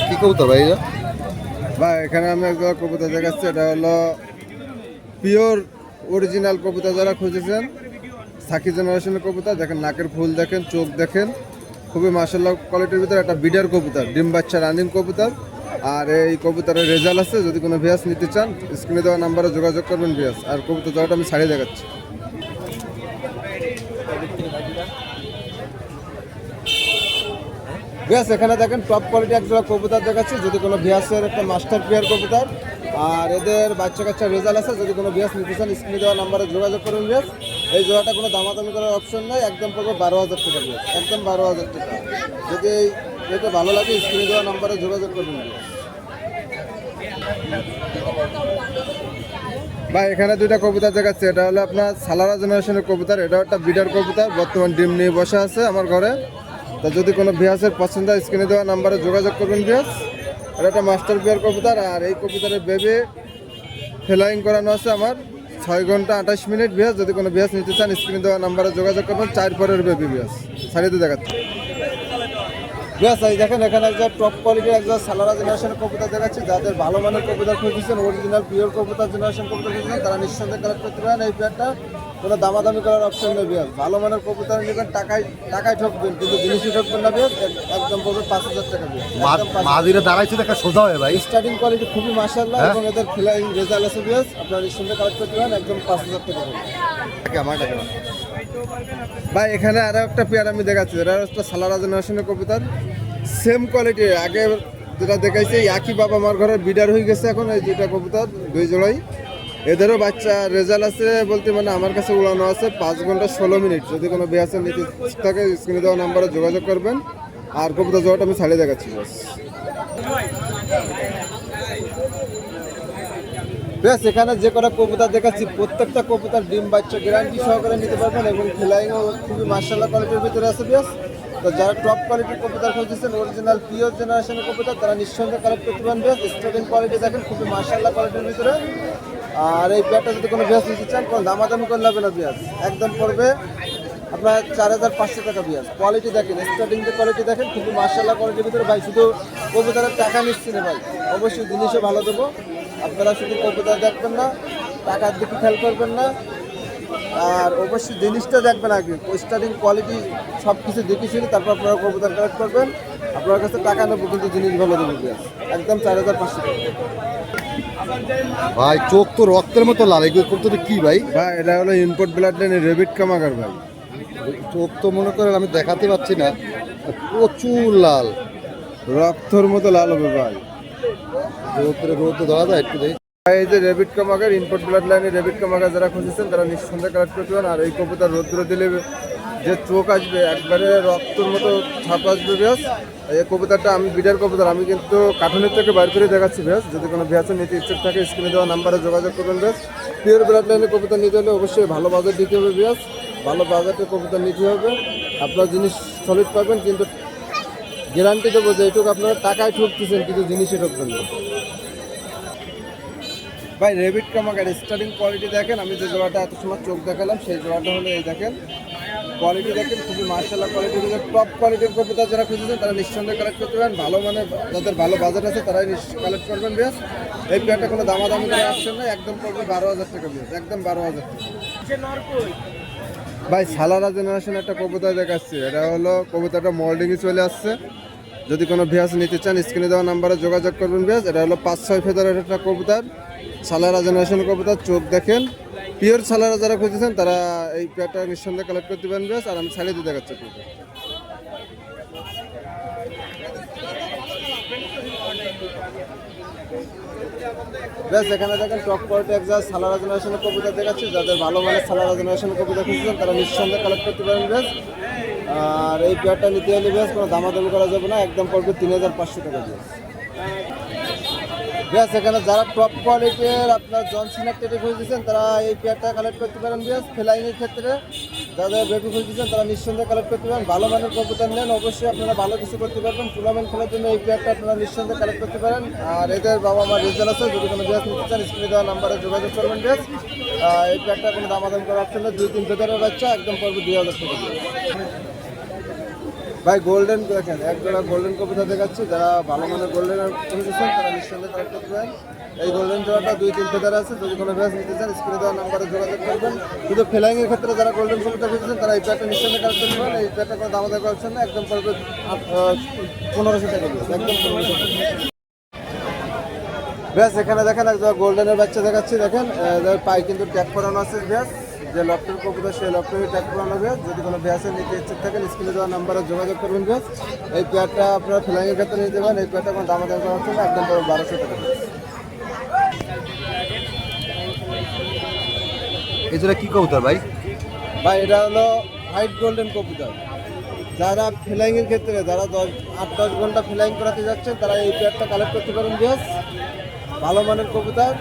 কি কবুতর ভাই এটা? ভাই এখানে আমি একটা কবুতর দেখাচ্ছি, এটা হলো পিওর অরিজিনাল কবুতর যারা খুঁজেছেন, সাকি জেনারেশনের কবুতর। দেখেন নাকের ফুল দেখেন, চোখ দেখেন, খুবই মাশাআল্লাহ কোয়ালিটির ভিতরে একটা বিডার কবুতর, ডিম বাচ্চা রানিং কবুতর। আর এই কবুতরের রেজাল্ট আছে, যদি কোনো ভিউয়ার্স নিতে চান স্ক্রিনে দেওয়া নাম্বারে যোগাযোগ করবেন ভিউয়ার্স। আর কবুতর জোড়াটা আমি ছাড়িয়ে দেখাচ্ছি। ভিউয়ার্স এখানে দেখেন টপ কোয়ালিটি এক জোড়া কবুতর দেখাচ্ছি, যদি কোনো ভিউয়ার্সের একটা মাস্টার পেয়ার কবুতর। আর এদের বাচ্চা কাচ্চা রেজাল্ট আছে, যদি কোনো ভিউয়ার্স নিতে চান স্ক্রিনে দেওয়া নাম্বারে যোগাযোগ করুন ভিউয়ার্স। এই জোড়াটা কোনো দামাদামি করার অপশন নেই, একদম পড়বে 12,000 টাকা ভিউয়ার্স, একদম 12,000 টাকা। যদি এটা ভালো লাগে স্ক্রিনে দেওয়া নাম্বারে যোগাযোগ করবেন ভিউয়ার্স। ভাই এখানে দুইটা কবুতর দেখাচ্ছে, এটা হলো আপনার সালারা জেনারেশনের কবুতর, এটা একটা বিডার কবুতর, বর্তমান ডিম নিয়ে বসে আছে আমার ঘরে। তো যদি কোনো ভিউয়ার্সের পছন্দ হয় স্ক্রিনে দেওয়া নাম্বারে যোগাযোগ করবেন ভিউয়ার্স। এটা একটা মাস্টার পেয়ার কবুতর, আর এই কবুতরের বেবি ফ্লাইং করানো আছে আমার 6 ঘন্টা 28 মিনিট ভিউয়ার্স। যদি কোনো ভিউয়ার্স নিতে চান স্ক্রিনে দেওয়া নাম্বারে যোগাযোগ করবেন। 4 পরের বেবি ভিউয়ার্স, সারিতে দেখাচ্ছে ভিউয়ার্স। এই দেখেন এখানে একটা টপ কোয়ালিটির একটা সালারা জেনারেশনের কবুতর দেখাচ্ছি, যাদের ভালো মানের কবুতর খুঁজছেন, অরিজিনাল পিওর কবুতর জেনারেশন কবুতর খুঁজছেন, তারা নিঃসন্দেহে কালেক্ট করতে পারেন। এই পেয়ারটা কোনো দামাদামি করার অপশন নেই ভিউয়ার্স। ভালো মানের কবুতর নেবেন, টাকায় ঠকবেন কিন্তু জিনিসই ঠকবেন না ভিউয়ার্স। একদম পড়বে 5,000 টাকা ভিউয়ার্স। মাদিরে দাঁড়াইছে দেখা সোজা হয় ভাই। স্টার্টিং কোয়ালিটি খুবই মাশাআল্লাহ এবং এদের ফ্লাইং রেজাল্ট আছে ভিউয়ার্স। আপনারা নিঃসন্দেহে কালেক্ট করতে পারেন, একদম 5,000 টাকা পড়বে। আমার টাকা ভাই এখানে আরো একটা পেয়ার আমি দেখাচ্ছি, এটা হচ্ছে সালারা জেনারেশনের কবুতর, সেম কোয়ালিটি। আগে যেটা দেখাইছে একই বাবা মার ঘরের বিডার হয়ে গেছে, এখন এই দুইটা কবুতর 2 জোড়াই। এদেরও বাচ্চা রেজাল্ট আছে বলতে, মানে আমার কাছে উড়ানো আছে 5 ঘন্টা 16 মিনিট। যদি কোনো বিয়াসের নিতে থাকে স্ক্রিনে দেওয়া নাম্বারে যোগাযোগ করবেন। আর কবুতর জোড়াটা আমি ছাড়িয়ে দেখাচ্ছি বাস। বেশ এখানে যে কটা কবুতর দেখাচ্ছি প্রত্যেকটা কবুতর ডিম বাচ্চা গ্যারান্টি সহকারে নিতে পারবেন এবং ফ্লাইংও খুবই মাশাআল্লাহ কোয়ালিটির ভিতরে আছে বেশ। তো যারা টপ কোয়ালিটির কবুতর খুঁজছেন, অরিজিনাল পিওর জেনারেশনের কবুতর, তারা নিঃসন্দেহে কালেক্ট করতে পারেন বেশ। স্টার্টিং কোয়ালিটি দেখেন খুবই মাশাআল্লাহ কোয়ালিটির ভিতরে। আর এই পেয়ারটা যদি কোনো বিয়াস নিতে চান, কোনো দামাদামি করলে হবে না বিয়াস, একদম পড়বে আপনার 4,500 টাকা বিয়াস। কোয়ালিটি দেখেন, স্টার্টিং যে কোয়ালিটি দেখেন খুবই মাশাআল্লাহ কোয়ালিটির ভিতরে। ভাই শুধু কবুতরের টাকা নিচ্ছি না ভাই, অবশ্যই জিনিসও ভালো দেবো। আপনারা শুধু কবুতর দেখবেন না, টাকার দিকে খেয়াল করবেন না, আর অবশ্যই জিনিসটা দেখবেন আগে। স্টার্টিং কোয়ালিটি সব কিছু দেখে শুনে তারপর আপনারা কবুতর কালেক্ট করবেন। আপনার কাছে টাকা নেবো কিন্তু জিনিস ভালো দেবো বিয়াস, একদম 4,500 টাকা। ভাই চোখ তো রক্তের মতো লাল, এগুলো কবুতর কি ভাই? ভাই এটা হলো ইম্পোর্ট ব্লাড লাইনের রেবিট কামাগার ভাই। চোখ তো মনে করেন আমি দেখাতে পাচ্ছি না, প্রচুর লাল, রক্তর মতো লাল হবে ভাই। রোদ ধরা যায় একটু দেখি। এই যে রেবিট কামাগার, ইম্পোর্ট ব্লাড লাইনের রেবিট কামাগার যারা খুঁজেছেন তারা নিঃসন্দেহে কালেক্ট করতে পারেন। আর এই কবুতর রৌদ্র দিলে যে চোখ আসবে একবারে রক্তর মতো ছাপ আসবে বেশ। এই কবুতরটা আমি বিডার কবুতর, আমি কিন্তু কার্টুনের থেকে বাইর করে দেখাচ্ছি বেশ। যদি কোনো ভিউয়ার্সের নিতে ইচ্ছুক থাকে স্ক্রিনে দেওয়া নাম্বারে যোগাযোগ করবেন বেশ। পিওর ব্লাড লাইনের কবুতর নিতে হলে অবশ্যই ভালো বাজার দিতে হবে বেশ, ভালো বাজারের কবুতর নিতে হবে। আপনার জিনিস সলিড পাবেন, কিন্তু গ্যারান্টি দেবো যে এইটুকু আপনারা টাকায় ঠকতেছেন কিন্তু জিনিসই ঠকবেন না ভাই। রেবিট কামাগার স্টার্টিং কোয়ালিটি দেখেন, আমি যে জোড়াটা এত সময় চোখ দেখালাম সেই জোড়াটা হলো এই দেখেন। কোয়ালিটি দেখেন খুবই মাশাআল্লাহ কোয়ালিটির, টপ কোয়ালিটির কবুতর যারা খুঁজেছেন তারা নিঃসন্দেহে কালেক্ট করতে পারেন। ভালো মানে যাদের ভালো বাজেট আছে তারাই কালেক্ট করবেন বেশ। এই পেয়ারটা কোনো দামাদামি করার অপশন নেই, একদম পড়বে 12,000 টাকা বেশ, একদম 12,000 টাকা ভাই। সালারা জেনারেশন একটা কবুতর দেখাচ্ছি, এটা হলো কবুতরটা মোল্ডিংয়ে চলে আসছে। যদি কোনো ভিউয়ার্স নিতে চান স্ক্রিনে দেওয়া নাম্বারে যোগাযোগ করবেন বেশ। এটা হলো 5-6 ফেদারের একটা কবুতর, সালারা জেনারেশন কবুতর। চোখ দেখেন, পিওর সালারা যারা খুঁজেছেন তারা এই পেয়ারটা নিঃসন্দেহে কালেক্ট করতে পারেন বেশ। আর আমি ছাড়িয়ে দিয়ে দেখাচ্ছি আপনাকে। বেশ এখানে দেখেন টপ কোয়ালিটি একজন সালারা জেনারেশনের কবুতর দেখাচ্ছি, যাদের ভালো মানের সালারা জেনারেশনের কবুতর খুঁজছেন তারা নিঃসন্দেহে কালেক্ট করতে পারেন বেশ। আর এই পেয়ারটা নিতে হলে বেশ কোনো দামাদামি করা যাবে না, একদম পড়বে 3,500 টাকা বেশ। বেশ এখানে যারা টপ কোয়ালিটির আপনার জনসিনার টেটে খুঁজতেছেন তারা এই পেয়ারটা কালেক্ট করতে পারেন। বেশ ফ্লাইংয়ের ক্ষেত্রে যাদের বেবি খুঁজতেছেন তারা নিঃসন্দেহে কালেক্ট করতে পারেন। ভালো মানের কবুতর নেন, অবশ্যই আপনারা ভালো কিছু করতে পারবেন। টুর্নামেন্ট খেলার জন্য এই পেয়ারটা আপনারা নিঃসন্দেহে কালেক্ট করতে পারেন। আর এদের বাবা মার রেজাল্ট আছে, যদি কোনো বেশ নিতে চান স্ক্রিনে দেওয়া নাম্বারে যোগাযোগ করবেন। বেশ এই পেয়ারটা কোনো দামাদামি করার অপশন নেই, 2-3 ফেদারের বাচ্চা একদম পড়বে 2000 টাকা দিয়ে। ভাই গোল্ডেন দেখেন, এক জোড়া গোল্ডেন কবুতর দেখাচ্ছি। যারা ভালো মানের গোল্ডেন খুঁজেছেন তারা নিঃসন্দেহে কালেক্ট করতে পারেন। এই গোল্ডেন জোড়াটা 2-3 ফেদার আছে, যদি কোনো ব্যাস নিতে চান স্ক্রিনে দেওয়া নাম্বারে যোগাযোগ করবেন। শুধু ফ্লাইংয়ের ক্ষেত্রে যারা গোল্ডেন কবুতর খুঁজেছেন তারা এই প্যাটটা নিঃসন্দেহে কালেক্ট করতে পারেন। এই প্যাটটা কোনো দাম দেওয়ার অপশন না, একদম পড়বে 1500 টাকা দিয়ে, একদম 1500 টাকা। ব্যাস এখানে দেখেন এক জোড়া গোল্ডেনের বাচ্চা দেখাচ্ছি। দেখেন পায়ে কিন্তু ট্যাগ করানো আছে। ব্যাস যে লফটের কবুতর সেই লফটের ট্যাগ করানো। ব্যাস যদি কোনো ব্যাসের নিতে ইচ্ছে থাকেন স্ক্রিনে দেওয়া নাম্বারে যোগাযোগ করবেন। ব্যাস এই প্যাডটা আপনারা ফ্লাইংয়ের ক্ষেত্রে নিতে পারেন। এই প্যাডটা কোনো দাম দেওয়ার অপশন না, একদম পড়বে 1200 টাকা। এই জন্য কি কবুতর ভাই? ভাই এটা হলো হোয়াইট গোল্ডেন কবুতর। যারা ফ্লাইংয়ের ক্ষেত্রে যারা 8-10 ঘন্টা ফ্লাইং করাতে যাচ্ছেন তারা এই প্যাডটা কালেক্ট করতে পারেন। বেশ ভালো মানের কবুতর।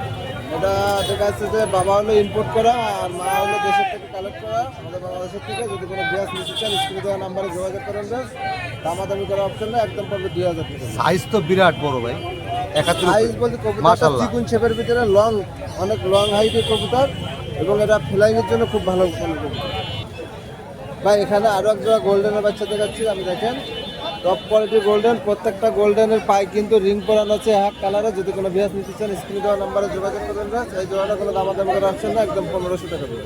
এটা দেখা যাচ্ছে যে বাবা হলো ইম্পোর্ট করা আর মা হলো দেশের থেকে কালেক্ট করা, আমাদের বাংলাদেশের থেকে। যদি কোনো ব্যাস নিতে চান স্ক্রিনে দেওয়া নাম্বারে যোগাযোগ করেন। বেশ দামাদামি করার অপশন না, একদম পড়বে 2000 টাকা। সাইজ তো বিরাট বড় ভাই, সাইজ বলতে কবুতর মাশাআল্লাহ চিকুন শেপের ভিতরে লং, অনেক লং হাইটের কবুতর এবং এটা ফ্লাইংয়ের জন্য খুব ভালো কবুতর। ভাই এখানে আরও এক জোড়া গোল্ডেনের বাচ্চা দেখাচ্ছি আমি। দেখেন টপ কোয়ালিটির গোল্ডেন, প্রত্যেকটা গোল্ডেনের পায়ে কিন্তু রিং পরানো আছে এক কালারে। যদি কোনো বিয়াস নিতে চান স্ক্রিনে দেওয়া নাম্বারে যোগাযোগ করবেন। ব্যাস এই জোড়াটা কোনো দামাদামি করার অপশন না, একদম 1500 টাকা দিয়ে।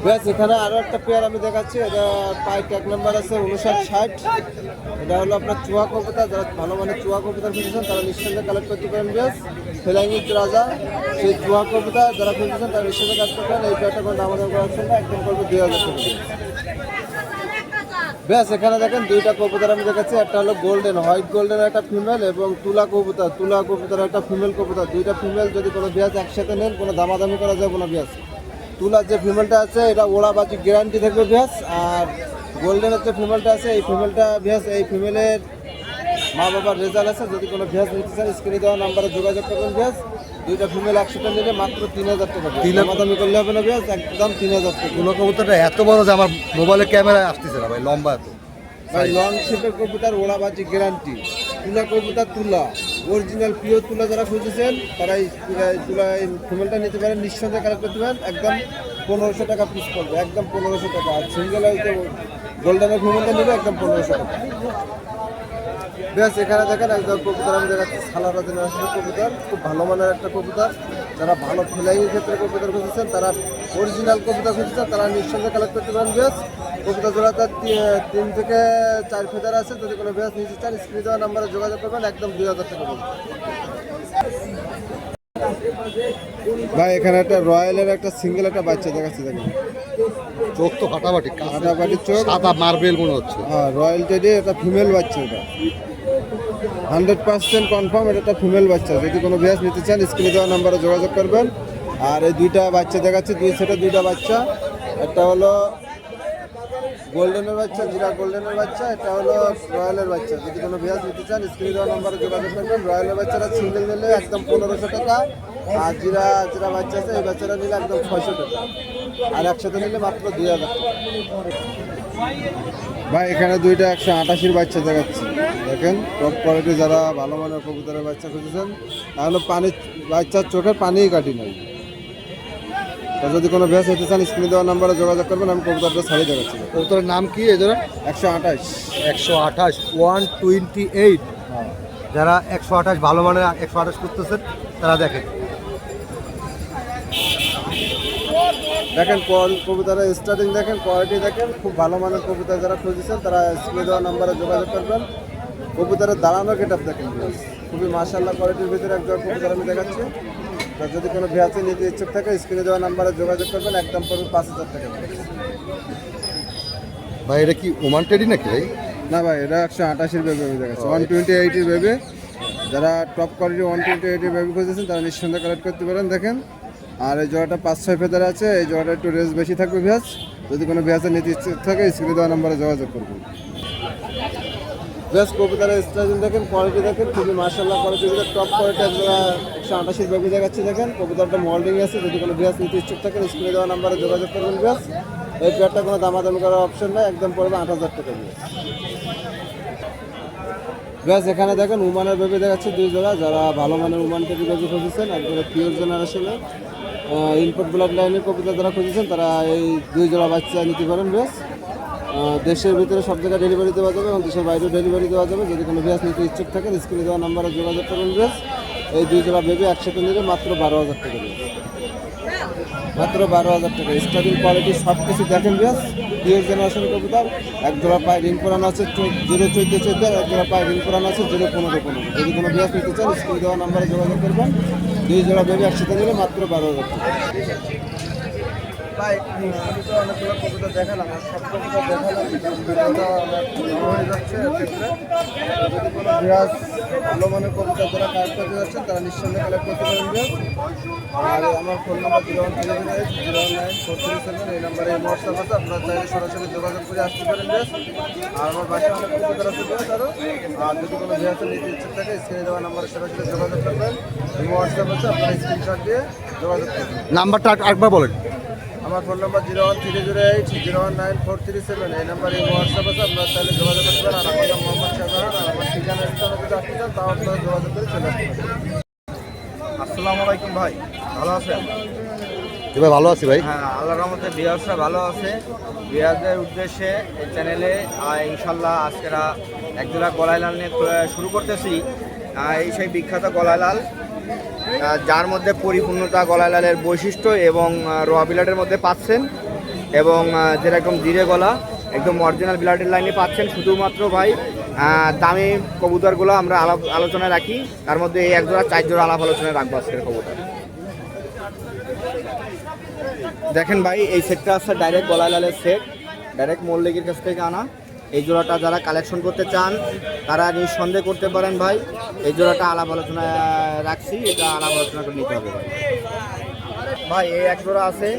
ব্যাস এখানে আরও একটা পেয়ার আমি দেখাচ্ছি। এটা পায়ে ট্যাগ নাম্বার আছে 5960। এটা হলো আপনার চুয়া কবুতর। যারা ভালো মানের চুয়া কবুতর খুঁজেছেন তারা নিঃসন্দেহে কালেক্ট করতে পারেন। ব্যাস ফ্লাইংয়ের রাজা সেই চুয়া কবুতর যারা খুঁজেছেন তারা নিঃসন্দেহে কাজ করতে পারেন। এই পেয়ারটা কোনো দামাদামি করার অপশন না, একদম করবে 2000 টাকা দিয়ে। ব্যাস এখানে দেখেন দুইটা কবুতর আমি দেখাচ্ছি। একটা হলো গোল্ডেন, হোয়াইট গোল্ডেন একটা ফিমেল এবং তুলা কবুতর একটা ফিমেল কবুতর। দুইটা ফিমেল যদি কোনো ব্যাস একসাথে নেন কোনো দামাদামি করা যাবে না। ব্যাস তুলার যে ফিমেলটা আছে এটা ওড়াবাজি গ্যারান্টি থাকবে। ব্যাস আর গোল্ডেনের যে ফিমেলটা আছে এই ফিমেলটা ব্যাস এই ফিমেলের মা বাবার রেজাল্ট আছে। যদি কোনো ব্যাস নিতে চান স্ক্রিনে দেওয়া নাম্বারে যোগাযোগ করবেন। ব্যাস দুইটা ফিমেল একসাথে নিলে মাত্র 3000 টাকা। দামাদামি করলে হবে না। ব্যাস একদম 3000 টাকা। তুলো কবুতরটা এত বড় যে আমার মোবাইলে ক্যামেরায় আসতেছে না ভাই, লম্বা এত। ভাই লং শেপের কবুতর ওড়াবাজি গ্যারান্টি। তুলা কবুতর তুলা অরিজিনাল পিওর তুলা যারা খুঁজেছেন তারা এই তুলা এই ফিমেলটা নিতে পারেন, নিঃসন্দেহে কালেক্ট করতে পারেন। একদম 1500 টাকা পিস পড়বে, একদম 1500 টাকা। আর সিঙ্গেল হয়তো গোল্ডেনের ফিমেলটা নেবে একদম 1500 টাকা। বেশ এখানে দেখেন একদম কবুতর আমি দেখাচ্ছি সালারা জেনারেশনের কবুতর, খুব ভালো মানের একটা কবুতর। যারা ভালো ফ্লাইংয়ের ক্ষেত্রে কবুতর খুঁজেছেন তারা অরিজিনাল কবুতর খুঁজেছেন তারা নিঃসন্দেহে কালেক্ট করতে পারেন। বেশ কবুতর জোড়াতে 3 থেকে 4 ফেদার আছে। যদি কোনো বেশ নিতে চান স্ক্রিনে দেওয়া নাম্বারে যোগাযোগ করবেন, একদম 2000 টাকা পড়বে। ভাই এখানে একটা রয়্যালের একটা সিঙ্গেল একটা বাচ্চা দেখাচ্ছি। দেখেন চোখ তো ফাটাফাটি, ফাটাফাটি চোখ, সাদা মার্বেল মনে হচ্ছে। হ্যাঁ রয়্যাল টেডি, এটা ফিমেল বাচ্চা। এটা 100% কনফার্ম এটা একটা ফিমেল বাচ্চা। যদি কোনো ব্যাস নিতে চান স্ক্রিনে দেওয়া নাম্বারে যোগাযোগ করবেন। আর এই দুইটা বাচ্চা দেখাচ্ছি, দুই সেটে দুইটা বাচ্চা। একটা হলো গোল্ডেনের বাচ্চা, জিরা গোল্ডেনের বাচ্চা। এটা হলো রয়্যালের বাচ্চা। যদি কোনো ব্যাস নিতে চান স্ক্রিনে দেওয়া নাম্বারে যোগাযোগ করবেন। রয়্যালের বাচ্চারা সিঙ্গেল নিলে একদম 1500 টাকা। আর জিরা বাচ্চা আছে এই বাচ্চারা নিলে একদম 600 টাকা। আর একসাথে নিলে মাত্র 2000 টাকা। ভাই এখানে দুইটা 188-র বাচ্চা দেখাচ্ছি। দেখেন টপ কোয়ালিটি যারা ভালো মানের কবুতরের বাচ্চা খুঁজেছেন তাহলে বাচ্চার চোখে পানিই কাটি নাই। তা যদি কোনো ব্যাস হতে চান স্ক্রিনে দেওয়া নাম্বারে যোগাযোগ করবেন। আমি কবুতরটা ছাড়িয়ে দেখাচ্ছি। কবুতরের নাম কি এজোড়া? 128 128 যারা 128 ভালো মানের 128 করতেছেন তারা দেখেন। দেখেন কবুতরের স্টার্টিং দেখেন, কোয়ালিটি দেখেন, খুব ভালো মানের কবুতর যারা খুঁজেছেন তারা স্ক্রিনে দেওয়া নাম্বারে যোগাযোগ করবেন। কবুতরের দাঁড়ানো গেটআপ দেখেন, খুবই মাশাআল্লাহ কোয়ালিটির ভিতরে একজন কবুতর আমি দেখাচ্ছি। তা যদি কোনো ভ্যাসে নিতে ইচ্ছুক থাকে স্ক্রিনে দেওয়া নাম্বারে যোগাযোগ করবেন, একদম পড়বে 5000 টাকা। ভাই এটা কি ওমান টেডি নাকি ভাই? না ভাই এটা 188-র বেবি আমি দেখাচ্ছি। 128-এর বেবি যারা টপ কোয়ালিটি 128-এর বেবি খুঁজেছেন তারা নিঃসন্দেহে কালেক্ট করতে পারেন। দেখেন আর এই জোড়াটা 5-6 ফেদার আছে। এই জোড়াটা একটু রেস বেশি থাকবে ভ্যাস। যদি কোনো ভ্যাসে নিতে ইচ্ছুক থাকে স্ক্রিনে দেওয়া নাম্বারে যোগাযোগ করবেন। বেস্ট কবুতরের স্টাইল দেখেন, কোয়ালিটি দেখেন, খুবই মার্শাল্লাহ কোয়ালিটি, টপ কোয়ালিটি একজোড়া 188 বেবি দেখাচ্ছি দেখেন। কবুতরটা মোল্ডিং আছে, যদি কোনো বিয়াস নিতে ইচ্ছুক থাকেন স্ক্রিনে দেওয়া নাম্বারে যোগাযোগ করবেন বিয়াস। এই পেয়ারটা কোনো দামাদামি করার অপশন নেই, একদম পড়বে 8000 টাকা বিয়াস। বিয়াস এখানে দেখেন উমানের বেবি দেখাচ্ছি 2 জোড়া, যারা ভালো মানের উমান থেকে বেবি খুঁজেছেন, একজোড়া পিওর জেনারেশনের ইনপুট ব্লাড লাইনের কবুতর যারা খুঁজেছেন তারা এই 2 জোড়া বাচ্চা নিতে পারেন বিয়াস। দেশের ভিতরে সব জায়গায় ডেলিভারি দেওয়া যাবে এবং দেশের বাইরেও ডেলিভারি দেওয়া যাবে। যদি কোনো বিয়াস নিতে ইচ্ছুক থাকেন স্ক্রিনে দেওয়া নাম্বারে যোগাযোগ করবেন বিয়াস। এই 2 জোড়া বেবি একসাথে নিলে মাত্র 12,000 টাকা বিয়াস, মাত্র 12,000 টাকা। স্টার্টিং কোয়ালিটি সব কিছু দেখেন বিয়াস, পিওর জেনারেশন কবুতর। এক জোড়া পায়ে রিং করানো আছে 01414, এক জোড়া পায়ে রিং করানো আছে 01515। যদি কোনো বিয়াস নিতে চান স্ক্রিনে দেওয়া নাম্বারে যোগাযোগ করবেন। 2 জোড়া বেবি একসাথে নিলে মাত্র 12,000 টাকা। ভাই অনেকগুলো কবুতর দেখালাম, আর সব কবুতর দেখালাম, ভিডিওটা অনেক বড় হয়ে যাচ্ছে। এক্ষেত্রে যদি কোনো বিরাজ ভালো মানের কবুতর যারা কালেক্ট করতে যাচ্ছেন তারা নিঃসন্দেহে কালেক্ট করতে পারেন বিরাজ। আর আমার ফোন নাম্বার 01308 এই নাম্বারে হোয়াটসঅ্যাপ আছে, আপনারা চাইলে সরাসরি যোগাযোগ করে আসতে পারেন বিরাজ। আর আমার বাসায় অনেক কবুতর আছে বিরাজ আরও। আর যদি কোনো বিরাজ নিতে ইচ্ছুক থাকে স্ক্রিনে দেওয়া নাম্বারে সরাসরি যোগাযোগ করবেন। হোয়াটসঅ্যাপ আছে, আপনারা স্ক্রিনশট দিয়ে যোগাযোগ করবেন। নাম্বারটা একবার বলেন। আমার ফোন নাম্বার 01308 এই নাম্বারে হোয়াটসঅ্যাপ আছে, আপনারা চাইলে যোগাযোগ করতে পারেন। আর আমার নাম মোহাম্মদ শাহজাহান, আর আমার ঠিকানা যদি আসতে চান তাও আপনারা যোগাযোগ করে চলে আসতে পারেন। আসসালামু আলাইকুম ভাই, ভালো আছেন? এবার ভালো আছি ভাই। হ্যাঁ, আল্লাহর রহমতে বিয়াসরা ভালো আছে। বিয়াসদের উদ্দেশ্যে এই চ্যানেলে ইনশাল্লাহ আজকেরা একজোড়া গলায় লাল নিয়ে শুরু করতেছি। এই সেই বিখ্যাত গলায় লাল, যার মধ্যে পরিপূর্ণতা গলায় লালের বৈশিষ্ট্য এবং রোয়া বিলাটের মধ্যে পাচ্ছেন, এবং যেরকম ধীরে গলা একদম অরিজিনাল বিলাটের লাইনে পাচ্ছেন। শুধুমাত্র ভাই দামি কবুতরগুলো আমরা আলোচনায় রাখি, তার মধ্যে এই 1 জোড়া 4 জোড়া আলাপ আলোচনায় রাখবো আজকের কবুতর। দেখেন ভাই, এই সেটটা আছে ডাইরেক্ট গলায় লালের সেট, ডাইরেক্ট মল্লিকের কাছ থেকে আনা। এই জোড়াটা যারা কালেকশন করতে চান তারা নিঃসন্দেহ করতে পারেন ভাই। এই জোড়াটা আলাপ আলোচনায় রাখছি, এটা আলাপ আলোচনা করে নিতে হবে ভাই। ভাই এই 1 জোড়া আছে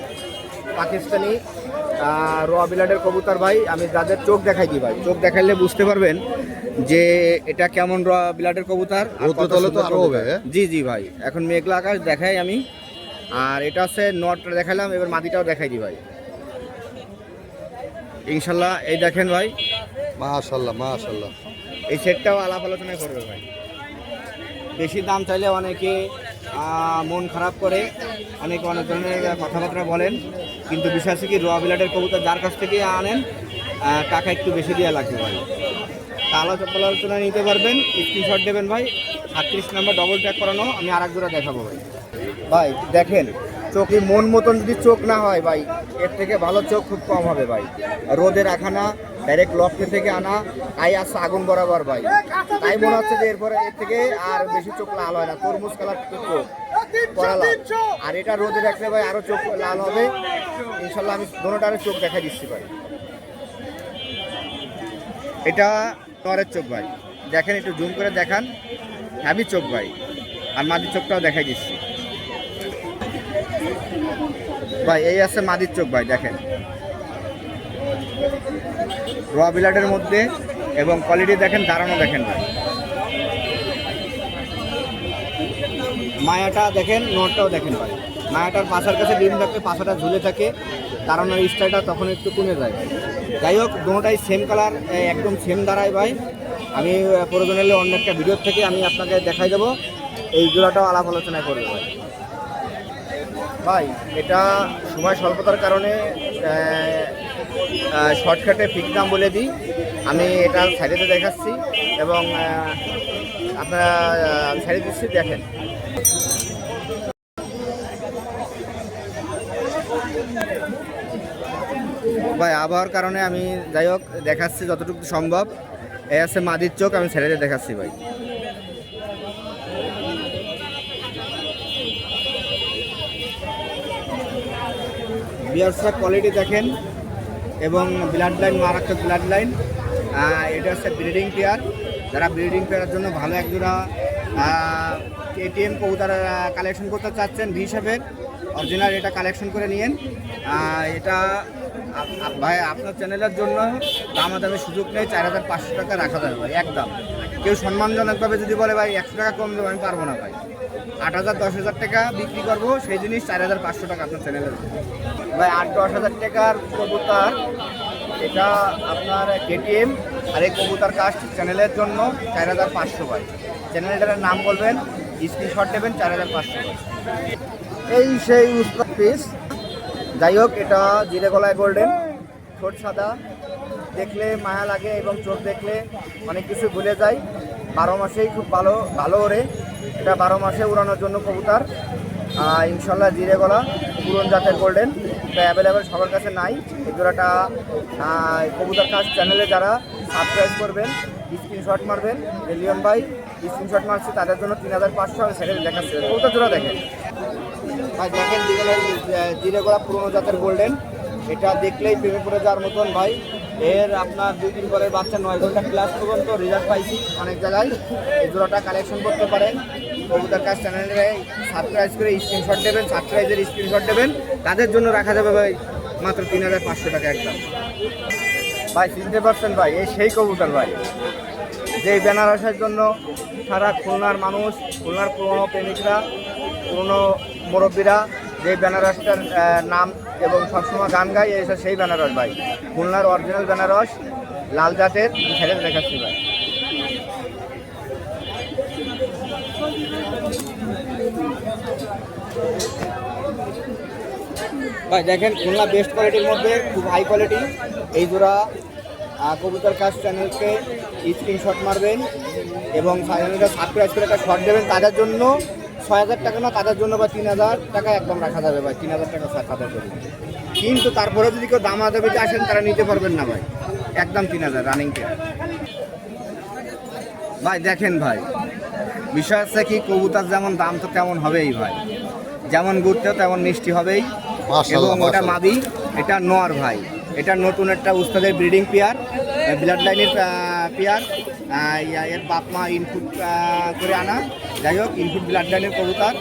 পাকিস্তানি রোয়া বিলাটের কবুতর ভাই। আমি যাদের চোখ দেখাই দিই ভাই, চোখ দেখাইলে বুঝতে পারবেন যে এটা কেমন রোয়া বিলাটের কবুতর। জি জি ভাই, এখন মেঘলা আকাশ দেখাই আমি। আর এটা আছে নটটা দেখালাম, এবার মাদিটাও দেখাই দিই ভাই ইনশাল্লাহ। এই দেখেন ভাই, মাশাআল্লাহ মাশাআল্লাহ। এই সেটটাও আলাপ আলোচনা করবে ভাই। বেশি দাম চাইলে অনেকে মন খারাপ করে, অনেকে অনেক ধরনের কথাবার্তা বলেন, কিন্তু বিষয় আছে কি রোয়া বিলাটের কবুতর যার কাছ থেকে আনেন টাকা একটু বেশি দেওয়া লাগবে ভাই। তা আলোচনা নিতে পারবেন, স্ক্রিনশট দেবেন ভাই। 38 নাম্বার ডবল ট্যাগ করানো, আমি আর 1 জোড়া দেখাবো ভাই। ভাই দেখেন, চোখে মন মতন যদি চোখ না হয় ভাই, এর থেকে ভালো চোখ খুব কম হবে ভাই। রোদে রাখা না, ডাইরেক্ট লফটে থেকে আনা, তাই আসছে আগুন বরাবর ভাই। তাই মনে হচ্ছে যে এরপরে এর থেকে আর বেশি চোখ লাল হয় না, তরমুজ কালার চোখ করা লাল। আর এটা রোদে রাখলে ভাই আরও চোখ লাল হবে ইনশাল্লাহ। আমি দোনোটারে চোখ দেখা দিচ্ছি ভাই। এটা নরের চোখ ভাই, দেখেন একটু জুম করে দেখান, হ্যাভি চোখ ভাই। আর মাদির চোখটাও দেখাই দিচ্ছি ভাই। এই আছে মাদির চোখ ভাই, দেখেন রোয়া বিলাটের মধ্যে, এবং কোয়ালিটি দেখেন, দাঁড়ানো দেখেন ভাই। মায়াটা দেখেন, নটটাও দেখেন ভাই। মায়াটার পাশার কাছে ডিম থাকে, পাশাটা ঝুলে থাকে, দাঁড়ানোর স্টাইলটা তখন একটু কমে যায়। যাই হোক, দুটোটাই সেম কালার, একদম সেম দাঁড়ায় ভাই। আমি প্রয়োজন হলে অন্য একটা ভিডিওর থেকে আমি আপনাকে দেখাই দেবো। এই জোড়াটাও আলাপ আলোচনা করবো ভাই। ভাই এটা সময় স্বল্পতার কারণে শর্টকাটে ফিক্স দাম বলে দিই। আমি এটা সাইডেতে দেখাচ্ছি এবং আপনারা সাইডে দিচ্ছি, দেখেন ভাই। আবহাওয়ার কারণে আমি যাই হোক দেখাচ্ছি যতটুকু সম্ভব। এই আছে মাদির চোখ, আমি সাইডে দেখাচ্ছি ভাই। বিয়ার্সরা কোয়ালিটি দেখেন, এবং ব্লাড লাইন মারাত্মক ব্লাড লাইন। এটা হচ্ছে ব্রিডিং পেয়ার, যারা ব্রিডিং পেয়ারের জন্য ভালো 1 জোড়া এটিএম কবুতর কালেকশন করতে চাচ্ছেন ভি হিসাবে, অরিজিনাল এটা কালেকশন করে নিয়েন। এটা ভাই আপনার চ্যানেলের জন্য দামাদামি সুযোগ নেই, 4,500 টাকা রাখা যাবে ভাই একদম। কেউ সম্মানজনকভাবে যদি বলে ভাই 100 টাকা কম দেবো, আমি পারবো না ভাই। 8,000 10,000 টাকা বিক্রি করবো, সেই জিনিস 4,500 টাকা আপনার চ্যানেলের ভাই। 8-10,000 টাকার কবুতর, এটা আপনার কেটিএম। আর এই কবুতর কাস্ট চ্যানেলের জন্য 4,500 ভাই। চ্যানেলটার নাম বলবেন, স্ক্রিনশট দেবেন, 4,500 ভাই। এই সেই উস্তাদ পিস। যাই হোক, এটা জিরে গলায় গোল্ডেন, ঠোঁট সাদা, দেখলে মায়া লাগে এবং চোখ দেখলে অনেক কিছু ভুলে যায়। 12 মাসেই খুব ভালো ওরে। এটা 12 মাসে উড়ানোর জন্য কবুতর। ইনশাল্লাহ জিরে গলা, পুরন জাতের গোল্ডেন। এটা অ্যাভেলেবেল সবার কাছে নাই। এই জোড়াটা কবুতর কাস্ট চ্যানেলে যারা সাবস্ক্রাইব করবেন, স্ক্রিনশট মারবেন। লিওন ভাই স্ক্রিনশট মারছে, তাদের জন্য 3,500 সেকেন্ড দেখাচ্ছে। কবুতর জোড়া দেখেন ভাই, দেখেন জিরে গলা পুরনো জাতের গোল্ডেন। এটা দেখলেই প্রেমে পড়ে যাওয়ার মতন ভাই। এর আপনার 2 দিন পরে বাচ্চা 9 ঘন্টা ক্লাস পর্যন্ত রেজাল্ট পাইছি অনেক জায়গায়। এই জোড়াটা কালেকশন করতে পারেন। কবুতর কাস্ট চ্যানেলে সাবস্ক্রাইব করে স্ক্রিনশট দেবেন, সাবস্ক্রাইবের স্ক্রিনশট দেবেন, তাদের জন্য রাখা যাবে ভাই মাত্র 3,500 টাকা একদম। ভাই চিনতে পারছেন ভাই, এই সেই কবুতর ভাই, যে বেনারসের জন্য সারা খুলনার মানুষ, খুলনার পুরনো প্রেমিকরা, পুরনো মুরব্বীরা যে বেনারসটার নাম এবং সবসময় গান গায়, এই সেই বেনারস ভাই। খুলনার অরিজিনাল বেনারস, লাল জাতের। ছেড়ে দেখাচ্ছি ভাই। ভাই দেখেন, খুলনা বেস্ট কোয়ালিটির মধ্যে খুব হাই কোয়ালিটি। এই জোড়া কবুতর কাস্ট চ্যানেলকে স্ক্রিনশট মারবেন এবং চ্যানেলটা সাবস্ক্রাইব করে একটা শট দেবেন। তাদের জন্য 6,000 টাকা না, তাদের জন্য বা 3,000 টাকা একদম রাখা যাবে ভাই। 3,000 টাকা তাদের জন্য। কিন্তু তারপরে যদি কেউ দামা দেবে আসেন, তারা নিতে পারবেন না ভাই, একদম 3,000 রানিং পেয়ার। ভাই দেখেন ভাই, বিষয় আছে কি, কবুতর যেমন দাম তো তেমন হবেই ভাই, যেমন ঘুরতেও তেমন মিষ্টি হবেই। এবং ওটা মাদি, এটা নর ভাই। এটা নতুন একটা উস্তাদের ব্রিডিং পেয়ার, ব্লাড লাইনের পেয়ার। এর বাপ মা ইনপুট করে আনা। যাই হোক, ইনপুট ব্লাড লাইনের কবুতর।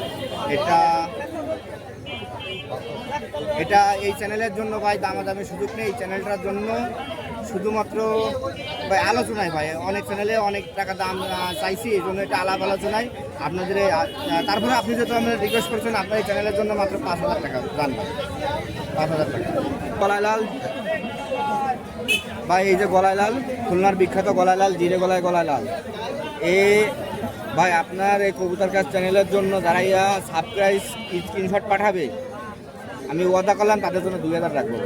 এটা এই চ্যানেলের জন্য ভাই দামাদামি সুযোগ নেই। এই চ্যানেলটার জন্য শুধুমাত্র ভাই আলোচনায় ভাই, অনেক চ্যানেলে অনেক টাকা দাম চাইছি, এই জন্য এটা আলাপ আলোচনায় আপনাদের। তারপরে আপনি যেহেতু আমরা রিকোয়েস্ট করছেন, আপনার এই চ্যানেলের জন্য মাত্র 5,000 টাকা জানবেন, 5,000 টাকা। গলায় লাল ভাই, এই যে গলায় লাল, খুলনার বিখ্যাত গলায় লাল, জিরে গলায় লাল। ভাই আপনার এই কবুতর কাস্ট চ্যানেলের জন্য যারা সাবস্ক্রাইব স্ক্রিনশট পাঠাবে, আমি ওয়াদা করলাম তাদের জন্য 2,000 রাখবো।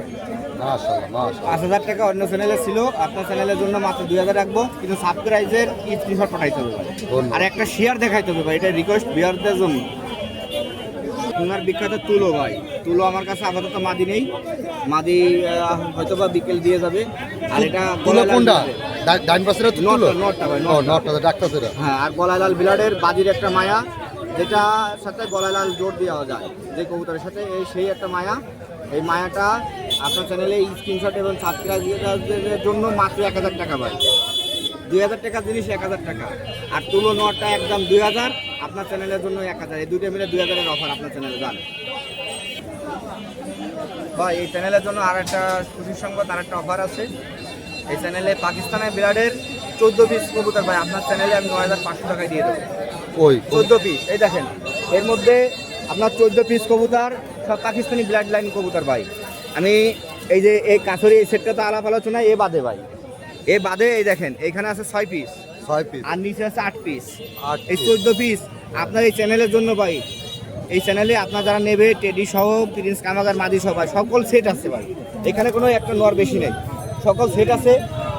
5,000 টাকা অন্য চ্যানেলে ছিল, আপনার চ্যানেলের জন্য মাত্র 2,000 রাখবো। কিন্তু সাবস্ক্রাইবের স্ক্রিনশট পাঠাইতে হবে আর একটা শেয়ার দেখাইতে হবে ভাই, এটা রিকোয়েস্ট বিয়ারদের জন্য। খুলনার বিখ্যাত তুলো ভাই, তুলো আমার কাছে আপাতত মাদি নেই, মাদি হয়তো বা বিকেল দিয়ে যাবে। আর এটা হ্যাঁ, আর গলায় লাল বিলাডের বাজির একটা মায়া, যেটা সাথে গলায় লাল জোর দেওয়া যায় যে কবুতরের সাথে, এই সেই একটা মায়া। এই মায়াটা আপনার চ্যানেলে স্ক্রিনশট এবং সাবস্ক্রাইবের জন্য মাত্র 1,000 টাকা ভাই। 2,000 টাকার জিনিস 1,000 টাকা। আর তুলো নটটা একদম 2,000, আপনার চ্যানেলের জন্য 1,000। এই দুটো মিলে 2,000-এর অফার আপনার চ্যানেলে যান ভাই। এই চ্যানেলের জন্য আর একটা খুশির সংবাদ, আর একটা অফার আছে। এই চ্যানেলে পাকিস্তানের বিরাটের 14 পিস কবুতর ভাই আপনার চ্যানেলে আমি 9,500 টাকায় দিয়ে দেবো। ওই 14 পিস, এই দেখেন, এর মধ্যে আপনার 14 পিস কবুতর, সব পাকিস্তানি ব্লাড লাইন কবুতর ভাই। আমি এই যে এই কাছরি এই সেটটা তো আলাপ আলোচনায় এ বাদে ভাই, এ বাদে এই দেখেন এইখানে আছে 6 পিস, আর নিচে আছে 8 পিস। এই 14 পিস আপনার এই চ্যানেলের জন্য ভাই। এই চ্যানেলে আপনার যারা নেবে, টেডি সহ, প্রিন্স কামাগার, মাদি সহ ভাই, সকল সেট আছে ভাই। এখানে কোনো একটা নর বেশি নেই, সকল সেট আছে।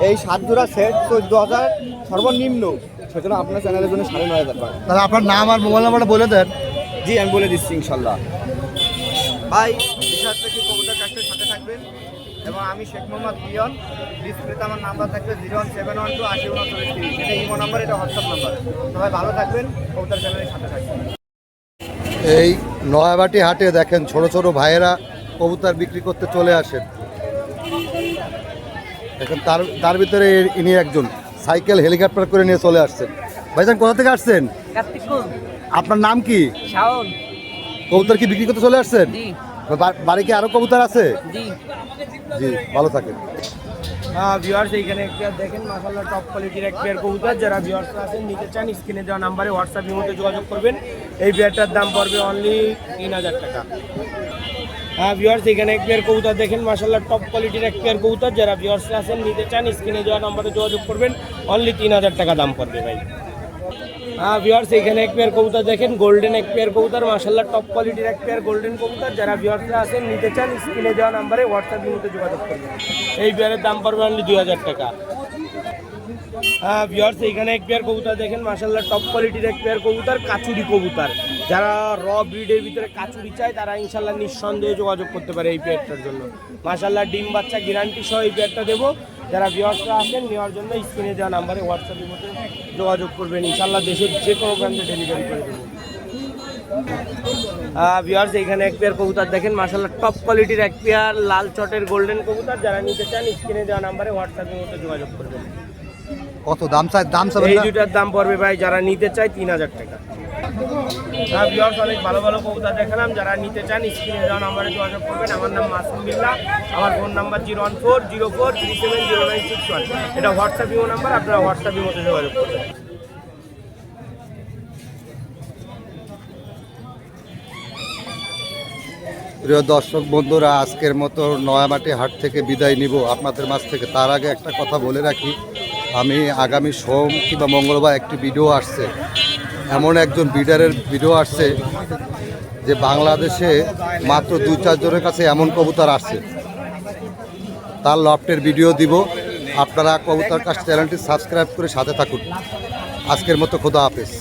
এই 7 জোড়া সেট 14,000 সর্বনিম্ন, সেজন্য আপনার চ্যানেলের জন্য 9,500 টাকা। তাহলে আপনার নাম আর মোবাইল নাম্বারটা বলে দেন। জি, আমি বলে দিচ্ছি ইনশাল্লাহ ভাই। বিশাল থেকে কবুতর কাস্টের সাথে থাকবেন এবং আমি শেখ মোহাম্মদ লিওন। ডিসপ্লেতে আমার নাম্বার থাকবে 01712 803930। এটা ইমো নাম্বার, এটা হোয়াটসঅ্যাপ নাম্বার। সবাই ভালো থাকবেন, কবুতর চ্যানেলের সাথে থাকবেন। এই নয়াবাটি হাটে দেখেন ছোট ছোট ভাইয়েরা কবুতর বিক্রি করতে চলে আসেন। এখন তার ভিতরে ইনি একজন সাইকেল হেলিকপ্টার করে নিয়ে চলে আসছেন। ভাইজান কোথা থেকে আসছেন? আপনার নাম কি? শাওন। কবুতর কি বিক্রি করতে চলে আসছেন? জি বাড়ি কি আরো কবুতর আছে? জি। জি, ভালো থাকেন। ভিউয়ার্স এইখানে একটা দেখেন মাশাআল্লাহ টপ কোয়ালিটির এক পেয়ার কবুতর, যারা ভিউয়ার্স আছেন নিতে চান স্ক্রিনে দেওয়া নাম্বারে হোয়াটসঅ্যাপের মধ্যে যোগাযোগ করবেন। এই পেয়ারটার দাম পড়বে অনলি 3000 টাকা। ভিউয়ার্স এখানে এক পেয়ার কবুতর দেখেন মাশাআল্লাহ টপ কোয়ালিটির এক পেয়ার কবুতর, যারা ভিউয়ার্স আছেন নিতে চান স্ক্রিনে দেওয়া নাম্বারে যোগাযোগ করবেন। অনলি 3000 টাকা দাম পড়বে ভাই। ভিউয়ার্স এখানে এক পেয়ার কবুতর দেখেন গোল্ডেন এক পেয়ার কবুতর, মাশাআল্লাহ টপ কোয়ালিটির এক পেয়ার গোল্ডেন কবুতর, যারা ভিউয়ার্স আছেন নিতে চান স্ক্রিনে দেওয়া নাম্বারে হোয়াটসঅ্যাপের মধ্যে যোগাযোগ করবেন। এই পেয়ারের দাম পড়বে অনলি 2000 টাকা। ভিউয়ার্স এখানে এক পেয়ার কবুতর দেখেন মাশাআল্লাহ টপ কোয়ালিটির এক পেয়ার কবুতর, কাচুরি কবুতর, যারা র ব্রিডের ভিতরে কাচুরি চায় তারা ইনশাআল্লাহ নিঃসন্দেহে যোগাযোগ করতে পারে এই পেয়ারটার জন্য। মাশাআল্লাহ ডিম বাচ্চা গ্যারান্টি সহ এই পেয়ারটা দেবো। যারা ভিউয়ার্সরা আসেন নেওয়ার জন্য স্ক্রিনে দেওয়া নাম্বারে হোয়াটসঅ্যাপের মধ্যে যোগাযোগ করবেন, ইনশাআল্লাহ দেশের যে কোনো প্রান্তে ডেলিভারি করে দেবো। ভিউয়ার্স এখানে এক পেয়ার কবুতর দেখেন মাশাআল্লাহ টপ কোয়ালিটির এক পেয়ার লাল চটের গোল্ডেন কবুতর, যারা নিতে চান স্ক্রিনে দেওয়া নাম্বারে হোয়াটসঅ্যাপের মধ্যে যোগাযোগ করবেন। কত দাম চাই? দাম চাবেন এই না? দুটার দাম পড়বে ভাই যারা নিতে চায় 3000 টাকা। ভিউয়ার্স অনেক ভালো ভালো কবুতর দেখালাম, যারা নিতে চান স্ক্রিনে দেওয়া নাম্বারে যোগাযোগ করবেন। আমার নাম মাসুম বিল্লাহ, আমার ফোন নাম্বার 01404370961। এটা হোয়াটসঅ্যাপ ইমো নাম্বার, আপনারা হোয়াটসঅ্যাপ ইমোতে যোগাযোগ করবেন। প্রিয় দর্শক বন্ধুরা, আজকের মতো নয়ামাটি হাট থেকে বিদায় নিব আপনাদের মাঝ থেকে। তার আগে একটা কথা বলে রাখি, আমি আগামী সোম কিংবা মঙ্গলবার একটি ভিডিও আসছে, এমন একজন বিডারের ভিডিও আসছে যে বাংলাদেশে মাত্র 2-4 জনের কাছে এমন কবুতর আসছে, তার লফটের ভিডিও দিব। আপনারা কবুতর কাছ চ্যানেলটি সাবস্ক্রাইব করে সাথে থাকুন। আজকের মতো খোদা হাফেজ।